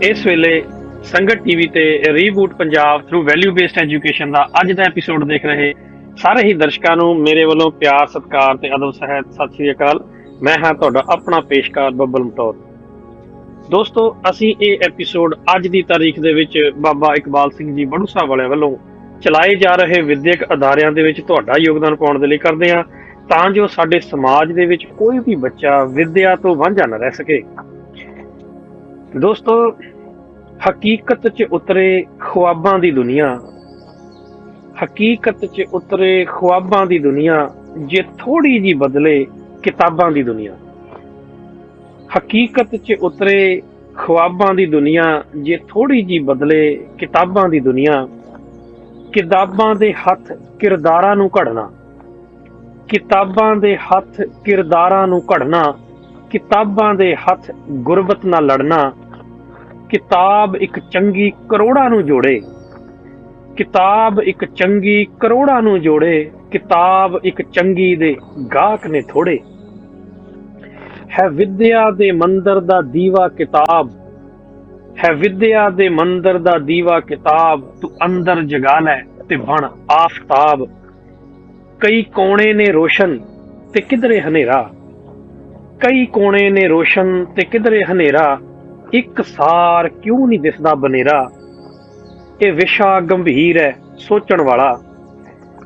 ਇਸ ਵੇਲੇ ਸੰਗਤ ਟੀਵੀ ਤੇ reboot Punjab through value based education ਦਾ ਅੱਜ ਦਾ ਐਪੀਸੋਡ ਦੇਖ ਰਹੇ ਸਾਰੇ ਹੀ ਦਰਸ਼ਕਾਂ ਨੂੰ ਮੇਰੇ ਵੱਲੋਂ ਪਿਆਰ, ਸਤਿਕਾਰ ਤੇ ਅਦਬ ਸਹਿਤ ਸਤਿ ਸ੍ਰੀ ਅਕਾਲ। ਮੈਂ ਹਾਂ ਤੁਹਾਡਾ ਆਪਣਾ ਪੇਸ਼ਕਾਰ ਬੱਬਲ ਮਟੌਰ। ਦੋਸਤੋ, ਅਸੀਂ ਇਹ ਐਪੀਸੋਡ ਅੱਜ ਦੀ ਤਾਰੀਖ ਦੇ ਵਿੱਚ ਬਾਬਾ ਇਕਬਾਲ ਸਿੰਘ ਜੀ ਬੜੂ ਸਾਹਿਬ ਵਾਲਿਆਂ ਵੱਲੋਂ ਚਲਾਏ ਜਾ ਰਹੇ ਵਿਦਿਅਕ ਅਦਾਰਿਆਂ ਦੇ ਵਿੱਚ ਤੁਹਾਡਾ ਯੋਗਦਾਨ ਪਾਉਣ ਦੇ ਲਈ ਕਰਦੇ ਹਾਂ, ਤਾਂ ਜੋ ਸਾਡੇ ਸਮਾਜ ਦੇ ਵਿੱਚ ਕੋਈ ਵੀ ਬੱਚਾ ਵਿਦਿਆ ਤੋਂ ਵਾਂਝਾ ਨਾ ਰਹਿ ਸਕੇ। ਦੋਸਤੋ, ਹਕੀਕਤ 'ਚ ਉਤਰੇ ਖ਼ੁਆਬਾਂ ਦੀ ਦੁਨੀਆ, ਹਕੀਕਤ 'ਚ ਉਤਰੇ ਖ਼ੁਆਬਾਂ ਦੀ ਦੁਨੀਆ, ਜੇ ਥੋੜੀ ਜੀ ਬਦਲੇ ਕਿਤਾਬਾਂ ਦੀ ਦੁਨੀਆ। ਹਕੀਕਤ 'ਚ ਉਤਰੇ ਖ਼ੁਆਬਾਂ ਦੀ ਦੁਨੀਆ, ਜੇ ਥੋੜੀ ਜੀ ਬਦਲੇ ਕਿਤਾਬਾਂ ਦੀ ਦੁਨੀਆ। ਕਿਤਾਬਾਂ ਦੇ ਹੱਥ ਕਿਰਦਾਰਾਂ ਨੂੰ ਘੜਨਾ, ਕਿਤਾਬਾਂ ਦੇ ਹੱਥ ਕਿਰਦਾਰਾਂ ਨੂੰ ਘੜਨਾ, ਕਿਤਾਬਾਂ ਦੇ ਹੱਥ ਗੁਰਬਤ ਨਾਲ ਲੜਨਾ। ਕਿਤਾਬ ਇੱਕ ਚੰਗੀ ਕਰੋੜਾਂ ਨੂੰ ਜੋੜੇ, ਕਿਤਾਬ ਇੱਕ ਚੰਗੀ ਕਰੋੜਾਂ ਨੂੰ ਜੋੜੇ। ਕਿਤਾਬ ਇੱਕ ਚੰਗੀ ਦੇ ਗਾਹਕ ਨੇ ਥੋੜੇ। ਹੈ ਵਿਦਿਆ ਦੇ ਮੰਦਰ ਦਾ ਦੀਵਾ ਕਿਤਾਬ, ਹੈ ਵਿਦਿਆ ਦੇ ਮੰਦਰ ਦਾ ਦੀਵਾ ਕਿਤਾਬ। ਤੂੰ ਅੰਦਰ ਜਗਾ ਲੈ ਤੇ ਬਣ ਆਫਤਾਬ। ਕਈ ਕੋਣੇ ਨੇ ਰੋਸ਼ਨ ਤੇ ਕਿਧਰੇ ਹਨੇਰਾ, ਕਈ ਕੋਣੇ ਨੇ ਰੋਸ਼ਨ ਤੇ ਕਿਧਰੇ ਹਨੇਰਾ। ਇੱਕ ਸਾਰ ਕਿਉਂ ਨਹੀਂ ਦਿਸਦਾ ਬਨੇਰਾ। ਇਹ ਵਿਸ਼ਾ ਗੰਭੀਰ ਹੈ ਸੋਚਣ ਵਾਲਾ,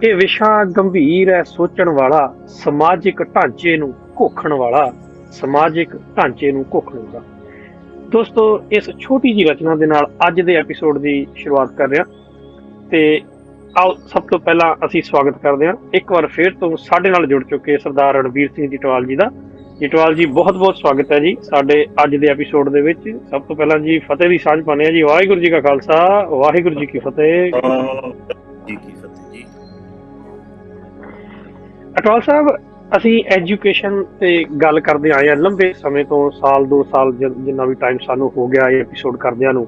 ਇਹ ਵਿਸ਼ਾ ਗੰਭੀਰ ਹੈ ਸੋਚਣ ਵਾਲਾ। ਸਮਾਜਿਕ ਢਾਂਚੇ ਨੂੰ ਘੋਖਣ ਵਾਲਾ, ਸਮਾਜਿਕ ਢਾਂਚੇ ਨੂੰ ਘੋਖਣ ਵਾਲਾ। ਦੋਸਤੋ, ਇਸ ਛੋਟੀ ਜਿਹੀ ਰਚਨਾ ਦੇ ਨਾਲ ਅੱਜ ਦੇ ਐਪੀਸੋਡ ਦੀ ਸ਼ੁਰੂਆਤ ਕਰ ਰਹੇ ਹਾਂ। ਤੇ ਆਓ ਸਭ ਤੋਂ ਪਹਿਲਾਂ ਅਸੀਂ ਸਵਾਗਤ ਕਰਦੇ ਹਾਂ ਇੱਕ ਵਾਰ ਫਿਰ ਤੋਂ ਸਾਡੇ ਨਾਲ ਜੁੜ ਚੁੱਕੇ ਸਰਦਾਰ ਰਣਬੀਰ ਸਿੰਘ ਜਟਵਾਲ ਜੀ ਦਾ। ਜਟਵਾਲ ਜੀ, ਬਹੁਤ ਬਹੁਤ ਸਵਾਗਤ ਹੈ ਜੀ ਸਾਡੇ ਅੱਜ ਦੇ ਐਪੀਸੋਡ ਦੇ ਵਿੱਚ। ਸਭ ਤੋਂ ਪਹਿਲਾਂ ਜੀ ਫਤਿਹ ਦੀ ਸਾਂਝ ਪਾਉਂਦੇ ਹਾਂ ਜੀ। ਵਾਹਿਗੁਰੂ ਜੀ ਕਾ ਖਾਲਸਾ, ਵਾਹਿਗੁਰੂ ਜੀ ਕੀ ਫਤਿਹ। ਜਟਵਾਲ ਸਾਹਿਬ, ਅਸੀਂ ਐਜੂਕੇਸ਼ਨ ਤੇ ਗੱਲ ਕਰਦੇ ਆਏ ਹਾਂ ਲੰਬੇ ਸਮੇਂ ਤੋਂ, ਸਾਲ 2 ਸਾਲ ਜਿੰਨਾ ਵੀ ਟਾਈਮ ਸਾਨੂੰ ਹੋ ਗਿਆ ਇਹ ਐਪੀਸੋਡ ਕਰਦਿਆਂ ਨੂੰ।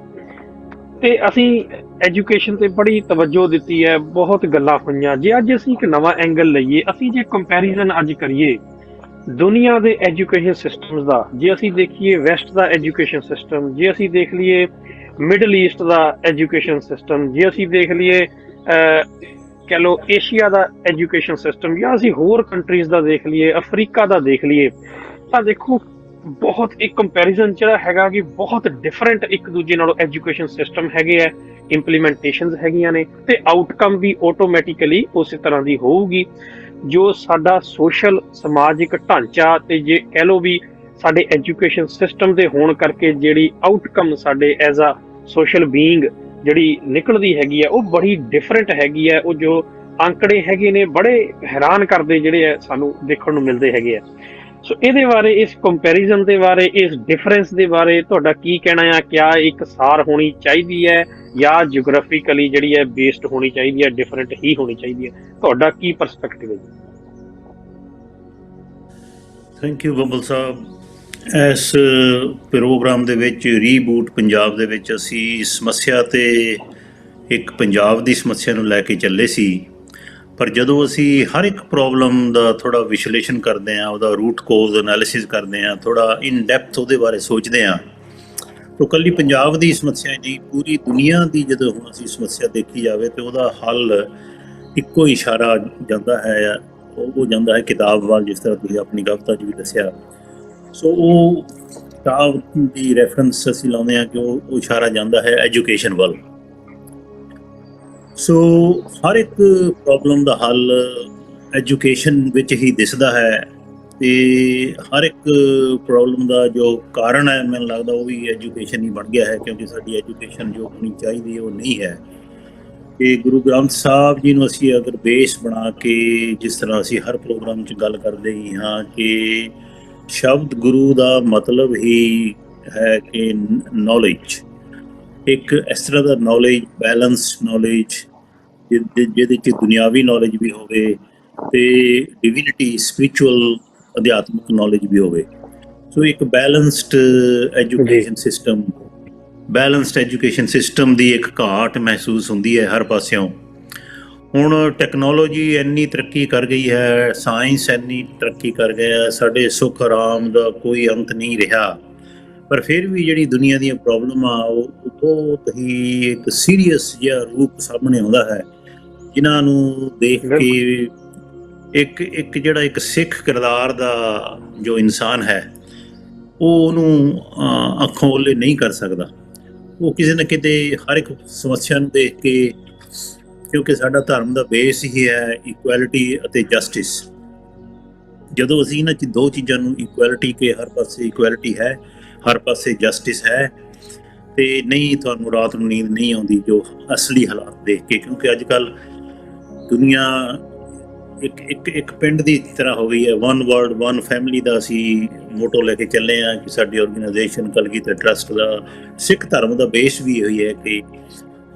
ਤੇ ਅਸੀਂ ਐਜੂਕੇਸ਼ਨ ਤੇ ਬੜੀ ਤਵੱਜੋ ਦਿੱਤੀ ਹੈ, ਬਹੁਤ ਗੱਲਾਂ ਹੋਈਆਂ। ਜੇ ਅੱਜ ਅਸੀਂ ਇੱਕ ਨਵਾਂ ਐਂਗਲ ਲਈਏ, ਅਸੀਂ ਜੇ ਕੰਪੈਰੀਜ਼ਨ ਅੱਜ ਕਰੀਏ ਦੁਨੀਆ ਦੇ ਐਜੂਕੇਸ਼ਨ ਸਿਸਟਮਸ ਦਾ, ਜੇ ਅਸੀਂ ਦੇਖੀਏ ਵੈਸਟ ਦਾ ਐਜੂਕੇਸ਼ਨ ਸਿਸਟਮ, ਜੇ ਅਸੀਂ ਦੇਖ ਲਈਏ ਮਿਡਲ ਈਸਟ ਦਾ ਐਜੂਕੇਸ਼ਨ ਸਿਸਟਮ, ਜੇ ਅਸੀਂ ਦੇਖ ਲਈਏ ਕਹਿ ਲਓ ਏਸ਼ੀਆ ਦਾ ਐਜੂਕੇਸ਼ਨ ਸਿਸਟਮ, ਜਾਂ ਅਸੀਂ ਹੋਰ ਕੰਟਰੀਜ਼ ਦਾ ਦੇਖ ਲਈਏ, ਅਫਰੀਕਾ ਦਾ ਦੇਖ ਲਈਏ, ਤਾਂ ਦੇਖੋ ਬਹੁਤ ਇੱਕ ਕੰਪੈਰੀਜ਼ਨ ਜਿਹੜਾ ਹੈਗਾ ਕਿ ਬਹੁਤ ਡਿਫਰੈਂਟ ਇੱਕ ਦੂਜੇ ਨਾਲੋਂ ਐਜੂਕੇਸ਼ਨ ਸਿਸਟਮ ਹੈਗੇ ਹੈ, ਇੰਪਲੀਮੈਂਟੇਸ਼ਨਸ ਹੈਗੀਆਂ ਨੇ, ਤੇ ਆਊਟਕਮ ਵੀ ਆਟੋਮੈਟਿਕਲੀ ਉਸੇ ਤਰ੍ਹਾਂ ਦੀ ਹੋਊਗੀ। ਜੋ ਸਾਡਾ ਸੋਸ਼ਲ ਸਮਾਜਿਕ ਢਾਂਚਾ ਤੇ ਜੇ ਕਹਿ ਲਓ ਵੀ ਸਾਡੇ ਐਜੂਕੇਸ਼ਨ ਸਿਸਟਮ ਦੇ ਹੋਣ ਕਰਕੇ ਜਿਹੜੀ ਆਊਟਕਮ ਸਾਡੇ ਐਜ਼ ਅ ਸੋਸ਼ਲ ਬੀਇੰਗ ਜਿਹੜੀ ਨਿਕਲਦੀ ਹੈਗੀ ਹੈ, ਉਹ ਬੜੀ ਡਿਫਰੈਂਟ ਹੈਗੀ ਹੈ। ਉਹ ਜੋ ਅੰਕੜੇ ਹੈਗੇ ਨੇ ਬੜੇ ਹੈਰਾਨ ਕਰਦੇ ਜਿਹੜੇ ਹੈ ਸਾਨੂੰ ਦੇਖਣ ਨੂੰ ਮਿਲਦੇ ਹੈਗੇ ਆ। ਸੋ ਇਹਦੇ ਬਾਰੇ, ਇਸ ਕੰਪੈਰੀਜ਼ਨ ਦੇ ਬਾਰੇ, ਇਸ ਡਿਫਰੈਂਸ ਦੇ ਬਾਰੇ ਤੁਹਾਡਾ ਕੀ ਕਹਿਣਾ ਆ? ਕਿਆ ਇੱਕ ਸਾਰ ਹੋਣੀ ਚਾਹੀਦੀ ਹੈ ਜਾਂ ਜਿਓਗ੍ਰਾਫਿਕਲੀ ਜਿਹੜੀ ਹੈ ਬੇਸਡ ਹੋਣੀ ਚਾਹੀਦੀ ਹੈ, ਡਿਫਰੈਂਟ ਹੀ ਹੋਣੀ ਚਾਹੀਦੀ ਹੈ? ਤੁਹਾਡਾ ਕੀ ਪਰਸਪੈਕਟਿਵ ਹੈ ਜੀ? ਥੈਂਕ ਯੂ ਬੱਬਲ ਸਾਹਿਬ। ਇਸ ਪ੍ਰੋਗਰਾਮ ਦੇ ਵਿੱਚ ਰੀਬੂਟ ਪੰਜਾਬ ਦੇ ਵਿੱਚ ਅਸੀਂ ਸਮੱਸਿਆ ਤੇ ਇੱਕ ਪੰਜਾਬ ਦੀ ਸਮੱਸਿਆ ਨੂੰ ਲੈ ਕੇ ਚੱਲੇ ਸੀ, ਪਰ ਜਦੋਂ ਅਸੀਂ ਹਰ ਇੱਕ ਪ੍ਰੋਬਲਮ ਦਾ ਥੋੜ੍ਹਾ ਵਿਸ਼ਲੇਸ਼ਣ ਕਰਦੇ ਹਾਂ, ਉਹਦਾ ਰੂਟ ਕੋਜ਼ ਐਨਾਲਿਸਿਸ ਕਰਦੇ ਹਾਂ, ਥੋੜ੍ਹਾ ਇਨ ਡੈਪਥ ਉਹਦੇ ਬਾਰੇ ਸੋਚਦੇ ਹਾਂ, ਤਾਂ ਇਕੱਲੀ ਪੰਜਾਬ ਦੀ ਸਮੱਸਿਆ ਨਹੀਂ, ਪੂਰੀ ਦੁਨੀਆ ਦੀ ਜਦੋਂ ਹੁਣ ਅਸੀਂ ਸਮੱਸਿਆ ਦੇਖੀ ਜਾਵੇ ਤਾਂ ਉਹਦਾ ਹੱਲ ਇੱਕੋ ਇਸ਼ਾਰਾ ਜਾਂਦਾ ਹੈ, ਉਹ ਜਾਂਦਾ ਹੈ ਕਿਤਾਬ ਵੱਲ, ਜਿਸ ਤਰ੍ਹਾਂ ਤੁਸੀਂ ਆਪਣੀ ਕਵਿਤਾ 'ਚ ਵੀ ਦੱਸਿਆ। ਸੋ ਉਹ ਕਿਤਾਬ ਦੀ ਰੈਫਰੈਂਸ ਅਸੀਂ ਲਾਉਂਦੇ ਹਾਂ ਕਿ ਉਹ ਇਸ਼ਾਰਾ ਜਾਂਦਾ ਹੈ ਐਜੂਕੇਸ਼ਨ ਵੱਲ। ਸੋ ਹਰ ਇੱਕ ਪ੍ਰੋਬਲਮ ਦਾ ਹੱਲ ਐਜੂਕੇਸ਼ਨ ਵਿੱਚ ਹੀ ਦਿਸਦਾ ਹੈ, ਅਤੇ ਹਰ ਇੱਕ ਪ੍ਰੋਬਲਮ ਦਾ ਜੋ ਕਾਰਨ ਹੈ ਮੈਨੂੰ ਲੱਗਦਾ ਉਹ ਵੀ ਐਜੂਕੇਸ਼ਨ ਹੀ ਬਣ ਗਿਆ ਹੈ, ਕਿਉਂਕਿ ਸਾਡੀ ਐਜੂਕੇਸ਼ਨ ਜੋ ਹੋਣੀ ਚਾਹੀਦੀ ਉਹ ਨਹੀਂ ਹੈ। ਅਤੇ ਗੁਰੂ ਗ੍ਰੰਥ ਸਾਹਿਬ ਜੀ ਨੂੰ ਅਸੀਂ ਅਗਰ ਬੇਸ ਬਣਾ ਕੇ, ਜਿਸ ਤਰ੍ਹਾਂ ਅਸੀਂ ਹਰ ਪ੍ਰੋਗਰਾਮ 'ਚ ਗੱਲ ਕਰਦੇ ਹੀ ਹਾਂ ਕਿ ਸ਼ਬਦ ਗੁਰੂ ਦਾ ਮਤਲਬ ਹੀ ਹੈ ਕਿ ਨੌਲੇਜ, ਇੱਕ ਇਸ ਤਰ੍ਹਾਂ ਦਾ ਨੌਲੇਜ, ਬੈਲੈਂਸਡ ਨੌਲੇਜ, ਜਿਹਦੇ 'ਚ ਦੁਨਿਆਵੀ ਨੌਲੇਜ ਵੀ ਹੋਵੇ ਅਤੇ ਡਿਵਿਨਿਟੀ, ਸਪਿਰਿਚੁਅਲ, ਅਧਿਆਤਮਿਕ ਨੌਲੇਜ ਵੀ ਹੋਵੇ। ਸੋ ਇੱਕ balanced education system, balanced education system ਦੀ ਇੱਕ ਘਾਟ ਮਹਿਸੂਸ ਹੁੰਦੀ ਹੈ ਹਰ ਪਾਸਿਓਂ। ਹੁਣ ਟੈਕਨੋਲੋਜੀ ਇੰਨੀ ਤਰੱਕੀ ਕਰ ਗਈ ਹੈ, ਸਾਇੰਸ ਇੰਨੀ ਤਰੱਕੀ ਕਰ ਗਿਆ, ਸਾਡੇ ਸੁੱਖ ਆਰਾਮ ਦਾ ਕੋਈ ਅੰਤ ਨਹੀਂ ਰਿਹਾ, ਪਰ ਫਿਰ ਵੀ ਜਿਹੜੀ ਦੁਨੀਆ ਦੀਆਂ ਪ੍ਰੋਬਲਮ ਆ ਉਹ ਬਹੁਤ ਹੀ ਇੱਕ ਸੀਰੀਅਸ ਜਿਹਾ ਰੂਪ ਸਾਹਮਣੇ ਆਉਂਦਾ ਹੈ, ਜਿਨ੍ਹਾਂ ਨੂੰ ਦੇਖ ਕੇ ਇੱਕ ਜਿਹੜਾ ਇੱਕ ਸਿੱਖ ਕਿਰਦਾਰ ਦਾ ਜੋ ਇਨਸਾਨ ਹੈ ਉਹ ਉਹਨੂੰ ਅੱਖੋਂ ਓਲੇ ਨਹੀਂ ਕਰ ਸਕਦਾ। ਉਹ ਕਿਸੇ ਨਾ ਕਿਤੇ ਹਰ ਇੱਕ ਸਮੱਸਿਆ ਨੂੰ ਦੇਖ ਕੇ, ਕਿਉਂਕਿ ਸਾਡਾ ਧਰਮ ਦਾ ਬੇਸ ਹੀ ਹੈ ਇਕੁਐਲਿਟੀ ਅਤੇ ਜਸਟਿਸ। ਜਦੋਂ ਅਸੀਂ ਇਹਨਾਂ 'ਚ ਦੋ ਚੀਜ਼ਾਂ ਨੂੰ, ਇਕੁਐਲਿਟੀ ਕਿ ਹਰ ਪਾਸੇ ਇਕੁਐਲਿਟੀ ਹੈ, ਹਰ ਪਾਸੇ ਜਸਟਿਸ ਹੈ, ਤੇ ਨਹੀਂ ਤੁਹਾਨੂੰ ਰਾਤ ਨੂੰ ਨੀਂਦ ਨਹੀਂ ਆਉਂਦੀ ਜੋ ਅਸਲੀ ਹਾਲਾਤ ਦੇਖ ਕੇ। ਕਿਉਂਕਿ ਅੱਜ ਕੱਲ੍ਹ ਦੁਨੀਆ ਇੱਕ ਪਿੰਡ ਦੀ ਤਰ੍ਹਾਂ ਹੋ ਗਈ ਹੈ। ਵਨ ਵਰਲਡ ਵਨ ਫੈਮਿਲੀ ਦਾ ਅਸੀਂ ਮੋਟੋ ਲੈ ਕੇ ਚੱਲੇ ਹਾਂ ਕਿ ਸਾਡੀ ਆਰਗੇਨਾਈਜੇਸ਼ਨ ਕਲਗੀਧਰ ਟਰੱਸਟ ਦਾ, ਸਿੱਖ ਧਰਮ ਦਾ ਬੇਸ ਵੀ ਇਹੀ ਹੈ ਕਿ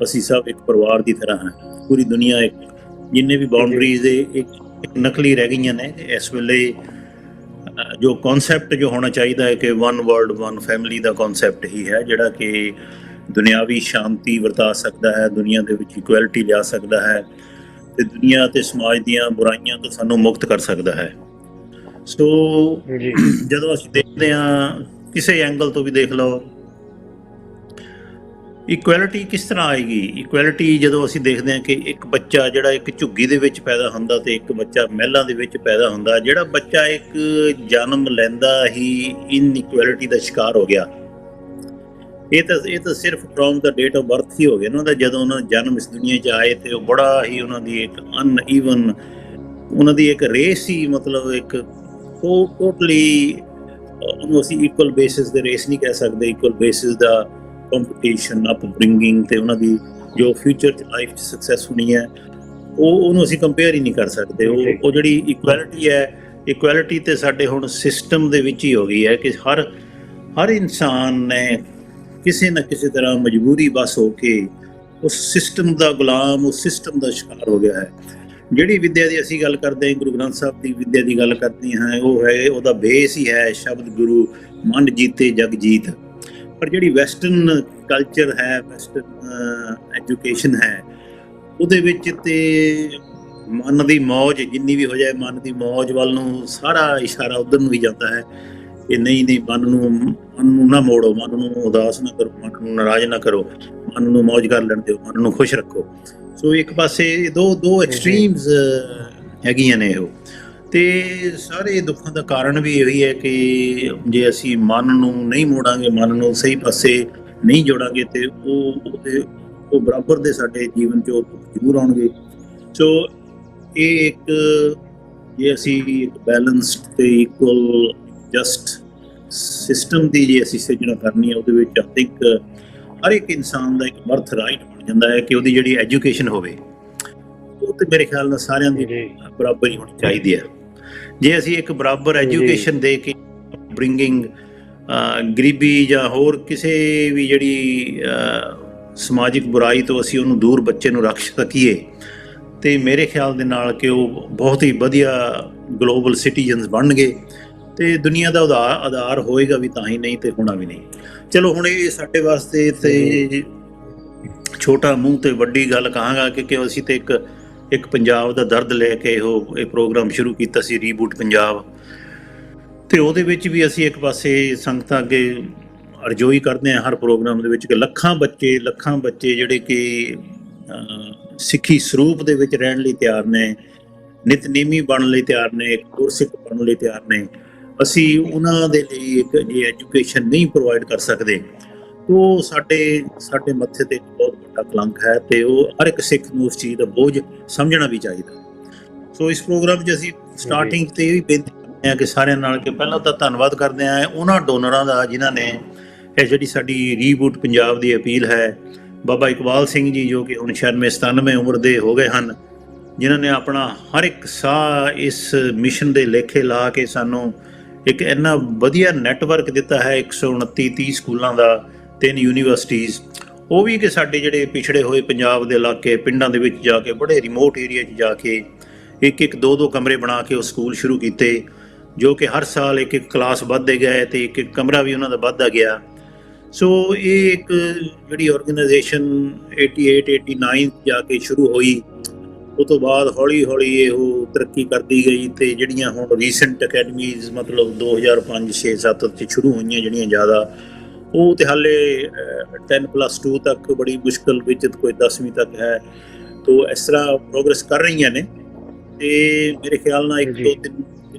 ਅਸੀਂ ਸਭ ਇੱਕ ਪਰਿਵਾਰ ਦੀ ਤਰ੍ਹਾਂ ਹਾਂ। ਪੂਰੀ ਦੁਨੀਆ ਇੱਕ, ਜਿੰਨੇ ਵੀ ਬਾਉਂਡਰੀਜ਼ ਇੱਕ ਨਕਲੀ ਰਹਿ ਗਈਆਂ ਨੇ। ਇਸ ਵੇਲੇ ਜੋ ਕਨਸੈਪਟ ਜੋ ਹੋਣਾ ਚਾਹੀਦਾ ਹੈ ਕਿ ਵਨ ਵਰਲਡ ਵਨ ਫੈਮਿਲੀ ਦਾ ਕਨਸੈਪਟ ਹੀ ਹੈ, ਜਿਹੜਾ ਕਿ ਦੁਨਿਆਵੀ ਸ਼ਾਂਤੀ ਵਰਤਾ ਸਕਦਾ ਹੈ, ਦੁਨੀਆ ਦੇ ਵਿੱਚ ਇਕੁਐਲਿਟੀ ਲਿਆ ਸਕਦਾ ਹੈ, ਤੇ ਦੁਨੀਆ ਤੇ ਸਮਾਜ ਦੀਆਂ ਬੁਰਾਈਆਂ ਤੋਂ ਸਾਨੂੰ ਮੁਕਤ ਕਰ ਸਕਦਾ ਹੈ। ਸੋ ਜਦੋਂ ਅਸੀਂ ਦੇਖਦੇ ਹਾਂ ਕਿਸੇ ਐਂਗਲ ਤੋਂ ਵੀ ਦੇਖ ਲਓ, ਇਕੁਐਲਿਟੀ ਕਿਸ ਤਰ੍ਹਾਂ ਆਏਗੀ। ਇਕੁਐਲਿਟੀ ਜਦੋਂ ਅਸੀਂ ਦੇਖਦੇ ਹਾਂ ਕਿ ਇੱਕ ਬੱਚਾ ਜਿਹੜਾ ਇੱਕ ਝੁੱਗੀ ਦੇ ਵਿੱਚ ਪੈਦਾ ਹੁੰਦਾ ਤੇ ਇੱਕ ਬੱਚਾ ਮਹਿਲਾਂ ਦੇ ਵਿੱਚ ਪੈਦਾ ਹੁੰਦਾ, ਜਿਹੜਾ ਬੱਚਾ ਇੱਕ ਜਨਮ ਲੈਂਦਾ ਹੀ ਇਨਇਕੁਐਲਿਟੀ ਦਾ ਸ਼ਿਕਾਰ ਹੋ ਗਿਆ। ਇਹ ਤਾਂ ਸਿਰਫ from the date of birth ਹੀ ਹੋ ਗਿਆ ਨਾ, ਉਹਦਾ ਜਦੋਂ ਉਹਨਾਂ ਦਾ ਜਨਮ ਇਸ ਦੁਨੀਆ 'ਚ ਆਏ ਤੇ ਉਹ ਬੜਾ ਹੀ ਉਹਨਾਂ ਦੀ ਇੱਕ ਅਨਈਵਨ, ਉਹਨਾਂ ਦੀ ਇੱਕ ਰੇਸ ਹੀ, ਮਤਲਬ ਇੱਕ ਟੋਟਲੀ ਉਹਨੂੰ ਅਸੀਂ ਇਕੁਅਲ ਬੇਸਿਸ ਦੇ ਰੇਸ ਨਹੀਂ ਕਹਿ ਸਕਦੇ, ਇਕੁਅਲ ਬੇਸਿਸ ਦਾ ਕੰਪੀਟੀਸ਼ਨ, ਅਪਬ੍ਰਿੰਗਿੰਗ ਤੇ ਉਹਨਾਂ ਦੀ ਜੋ ਫਿਊਚਰ 'ਚ ਲਾਈਫ 'ਚ ਸਕਸੈਸ ਹੋਣੀ ਹੈ, ਉਹਨੂੰ ਅਸੀਂ ਕੰਪੇਅਰ ਹੀ ਨਹੀਂ ਕਰ ਸਕਦੇ। ਉਹ ਜਿਹੜੀ ਇਕੁਐਲਿਟੀ ਹੈ, ਇਕੁਐਲਿਟੀ ਤੇ ਸਾਡੇ ਹੁਣ ਸਿਸਟਮ ਦੇ ਵਿੱਚ ਹੀ ਹੋ ਗਈ ਹੈ ਕਿ ਹਰ ਇਨਸਾਨ ਨੇ ਕਿਸੇ ਨਾ ਕਿਸੇ ਤਰ੍ਹਾਂ ਮਜਬੂਰੀ ਬਸ ਹੋ ਕੇ ਉਸ ਸਿਸਟਮ ਦਾ ਗੁਲਾਮ, ਉਸ ਸਿਸਟਮ ਦਾ ਸ਼ਿਕਾਰ ਹੋ ਗਿਆ ਹੈ। ਜਿਹੜੀ ਵਿੱਦਿਆ ਦੀ ਅਸੀਂ ਗੱਲ ਕਰਦੇ ਹਾਂ, ਗੁਰੂ ਗ੍ਰੰਥ ਸਾਹਿਬ ਦੀ ਵਿੱਦਿਆ ਦੀ ਗੱਲ ਕਰਦੇ ਹਾਂ, ਉਹ ਹੈ, ਉਹਦਾ ਬੇਸ ਹੀ ਹੈ ਸ਼ਬਦ ਗੁਰੂ, ਮਨ ਜੀਤੇ ਜਗ ਜੀਤ। ਪਰ ਜਿਹੜੀ ਵੈਸਟਰਨ ਕਲਚਰ ਹੈ, ਵੈਸਟਰਨ ਐਜੂਕੇਸ਼ਨ ਹੈ, ਉਹਦੇ ਵਿੱਚ ਤੇ ਮਨ ਦੀ ਮੌਜ ਜਿੰਨੀ ਵੀ ਹੋ ਜਾਏ, ਮਨ ਦੀ ਮੌਜ ਵੱਲ ਨੂੰ ਸਾਰਾ ਇਸ਼ਾਰਾ ਉਧਰ ਨੂੰ ਹੀ ਜਾਂਦਾ ਹੈ ਕਿ ਨਹੀਂ ਮਨ ਨੂੰ ਨਾ ਮੋੜੋ, ਮਨ ਨੂੰ ਉਦਾਸ ਨਾ ਕਰੋ, ਮਨ ਨੂੰ ਨਾਰਾਜ਼ ਨਾ ਕਰੋ, ਮਨ ਨੂੰ ਮੌਜ ਕਰ ਲੈਣ ਦਿਓ, ਮਨ ਨੂੰ ਖੁਸ਼ ਰੱਖੋ। ਸੋ ਇੱਕ ਪਾਸੇ ਦੋ ਐਕਸਟ੍ਰੀਮਸ ਹੈਗੀਆਂ ਨੇ ਉਹ, ਤੇ ਸਾਰੇ ਦੁੱਖਾਂ ਦਾ ਕਾਰਨ ਵੀ ਇਹੀ ਹੈ ਕਿ ਜੇ ਅਸੀਂ ਮਨ ਨੂੰ ਨਹੀਂ ਮੋੜਾਂਗੇ, ਮਨ ਨੂੰ ਸਹੀ ਪਾਸੇ ਨਹੀਂ ਜੋੜਾਂਗੇ, ਤੇ ਉਹ ਬਰਾਬਰ ਦੇ ਸਾਡੇ ਜੀਵਨ 'ਚ ਉਹ ਦੁੱਖ ਜ਼ਰੂਰ ਆਉਣਗੇ। ਸੋ ਇਹ ਇੱਕ, ਜੇ ਅਸੀਂ ਇੱਕ ਬੈਲੈਂਸਡ ਤੇ ਇਕੁਅਲ ਜਸਟ ਸਿਸਟਮ ਦੀ ਜੇ ਅਸੀਂ ਸਿਰਜਣਾ ਕਰਨੀ ਹੈ, ਉਹਦੇ ਵਿੱਚ ਆਈ ਥਿੰਕ ਹਰ ਇੱਕ ਇਨਸਾਨ ਦਾ ਇੱਕ ਬਰਥ ਰਾਈਟ ਬਣ ਜਾਂਦਾ ਹੈ ਕਿ ਉਹਦੀ ਜਿਹੜੀ ਐਜੂਕੇਸ਼ਨ ਹੋਵੇ, ਉਹ ਤੇ ਮੇਰੇ ਖਿਆਲ ਨਾਲ ਸਾਰਿਆਂ ਦੀ ਬਰਾਬਰ ਹੀ ਹੋਣੀ ਚਾਹੀਦੀ ਹੈ। ਜੇ ਅਸੀਂ ਇੱਕ ਬਰਾਬਰ ਐਜੂਕੇਸ਼ਨ ਦੇ ਕੇ ਬ੍ਰਿੰਗਿੰਗ ਗਰੀਬੀ ਜਾਂ ਹੋਰ ਕਿਸੇ ਵੀ ਜਿਹੜੀ ਸਮਾਜਿਕ ਬੁਰਾਈ ਤੋਂ ਅਸੀਂ ਉਹਨੂੰ ਦੂਰ ਬੱਚੇ ਨੂੰ ਰੱਖ ਸਕੀਏ, ਤੇ ਮੇਰੇ ਖਿਆਲ ਦੇ ਨਾਲ ਕਿ ਉਹ ਬਹੁਤ ਹੀ ਵਧੀਆ ਗਲੋਬਲ ਸਿਟੀਜ਼ਨਸ ਬਣਨਗੇ ਤੇ ਦੁਨੀਆ ਦਾ ਆਧਾਰ ਹੋਏਗਾ ਵੀ, ਤਾਂ ਹੀ ਨਹੀਂ ਤੇ ਹੋਣਾ ਵੀ ਨਹੀਂ। ਚਲੋ ਹੁਣ ਇਹ ਸਾਡੇ ਵਾਸਤੇ ਤੇ ਛੋਟਾ ਮੂੰਹ ਤੇ ਵੱਡੀ ਗੱਲ ਕਹਾਂਗਾ ਕਿ ਅਸੀਂ ਤੇ ਇੱਕ ਪੰਜਾਬ ਦਾ ਦਰਦ ਲੈ ਕੇ ਇਹ ਪ੍ਰੋਗਰਾਮ ਸ਼ੁਰੂ ਕੀਤਾ ਸੀ, ਰੀਬੂਟ ਪੰਜਾਬ, ਤੇ ਉਹਦੇ ਵਿੱਚ ਵੀ ਅਸੀਂ ਇੱਕ ਪਾਸੇ ਸੰਗਤਾਂ ਅੱਗੇ ਅਰਜ਼ੋਈ ਕਰਦੇ ਹਾਂ ਹਰ ਪ੍ਰੋਗਰਾਮ ਦੇ ਵਿੱਚ ਕਿ ਲੱਖਾਂ ਬੱਚੇ ਜਿਹੜੇ ਕਿ ਸਿੱਖੀ ਸਰੂਪ ਦੇ ਵਿੱਚ ਰਹਿਣ ਲਈ ਤਿਆਰ ਨੇ, ਨਿਤਨੇਮੀ ਬਣਨ ਲਈ ਤਿਆਰ ਨੇ, ਗੁਰਸਿੱਖ ਬਣਨ ਲਈ ਤਿਆਰ ਨੇ। ਅਸੀਂ ਉਹਨਾਂ ਦੇ ਲਈ ਇੱਕ ਜੇ ਐਜੂਕੇਸ਼ਨ ਨਹੀਂ ਪ੍ਰੋਵਾਈਡ ਕਰ ਸਕਦੇ, ਉਹ ਸਾਡੇ ਮੱਥੇ ਤੇ ਬਹੁਤ ਵੱਡਾ ਕਲੰਕ ਹੈ, ਤੇ ਉਹ ਹਰ ਇੱਕ ਸਿੱਖ ਨੂੰ ਉਸ ਚੀਜ਼ ਦਾ ਬੋਝ ਸਮਝਣਾ ਵੀ ਚਾਹੀਦਾ। ਸੋ ਇਸ ਪ੍ਰੋਗਰਾਮ 'ਚ ਅਸੀਂ ਸਟਾਰਟਿੰਗ ਤੇ ਇਹ ਵੀ ਬੇਨਤੀ ਕਰਦੇ ਹਾਂ ਕਿ ਸਾਰਿਆਂ ਨਾਲ ਕਿ ਪਹਿਲਾਂ ਤਾਂ ਧੰਨਵਾਦ ਕਰਦੇ ਹਾਂ ਉਹਨਾਂ ਡੋਨਰਾਂ ਦਾ ਜਿਨ੍ਹਾਂ ਨੇ ਇਹ ਜਿਹੜੀ ਸਾਡੀ ਰੀਬੂਟ ਪੰਜਾਬ ਦੀ ਅਪੀਲ ਹੈ, ਬਾਬਾ ਇਕਬਾਲ ਸਿੰਘ ਜੀ ਜੋ ਕਿ ਹੁਣ 96-97 ਉਮਰ ਦੇ ਹੋ ਗਏ ਹਨ, ਜਿਨ੍ਹਾਂ ਨੇ ਆਪਣਾ ਹਰ ਇੱਕ ਸਾਹ ਇਸ ਮਿਸ਼ਨ ਦੇ ਲੇਖੇ ਲਾ ਕੇ ਸਾਨੂੰ ਇੱਕ ਇੰਨਾ ਵਧੀਆ ਨੈਟਵਰਕ ਦਿੱਤਾ ਹੈ, 129-30 ਸਕੂਲਾਂ ਦਾ, 3 ਯੂਨੀਵਰਸਿਟੀਜ਼, ਉਹ ਵੀ ਕਿ ਸਾਡੇ ਜਿਹੜੇ ਪਿਛੜੇ ਹੋਏ ਪੰਜਾਬ ਦੇ ਇਲਾਕੇ, ਪਿੰਡਾਂ ਦੇ ਵਿੱਚ ਜਾ ਕੇ, ਬੜੇ ਰਿਮੋਟ ਏਰੀਆ 'ਚ ਜਾ ਕੇ ਇੱਕ 2 ਕਮਰੇ ਬਣਾ ਕੇ ਉਹ ਸਕੂਲ ਸ਼ੁਰੂ ਕੀਤੇ, ਜੋ ਕਿ ਹਰ ਸਾਲ ਇੱਕ ਕਲਾਸ ਵੱਧਦੇ ਗਏ ਤੇ ਇੱਕ ਕਮਰਾ ਵੀ ਉਹਨਾਂ ਦਾ ਵੱਧਦਾ ਗਿਆ। ਸੋ ਇਹ ਇੱਕ ਜਿਹੜੀ ਆਰਗੇਨਾਈਜੇਸ਼ਨ 88-89 ਜਾ ਕੇ ਸ਼ੁਰੂ ਹੋਈ, ਉਹ ਤੋਂ ਬਾਅਦ ਹੌਲੀ ਹੌਲੀ ਇਹ ਤਰੱਕੀ ਕਰਦੀ ਗਈ, ਤੇ ਜਿਹੜੀਆਂ ਹੁਣ ਰੀਸੈਂਟ ਅਕੈਡਮੀਜ਼ ਮਤਲਬ 2005, 6, 7 'ਚ ਸ਼ੁਰੂ ਹੋਈਆਂ, ਜਿਹੜੀਆਂ ਜ਼ਿਆਦਾ ਉਹ ਤੇ ਹਾਲੇ 10+2 ਤੱਕ ਬੜੀ ਮੁਸ਼ਕਲ ਵਿੱਚ, ਕੋਈ 10ਵੀਂ ਤੱਕ ਹੈ। ਤੋ ਇਸ ਤਰ੍ਹਾਂ ਪ੍ਰੋਗਰੈਸ ਕਰ ਰਹੀਆਂ ਨੇ, ਤੇ ਮੇਰੇ ਖਿਆਲ ਨਾਲ 1-2-3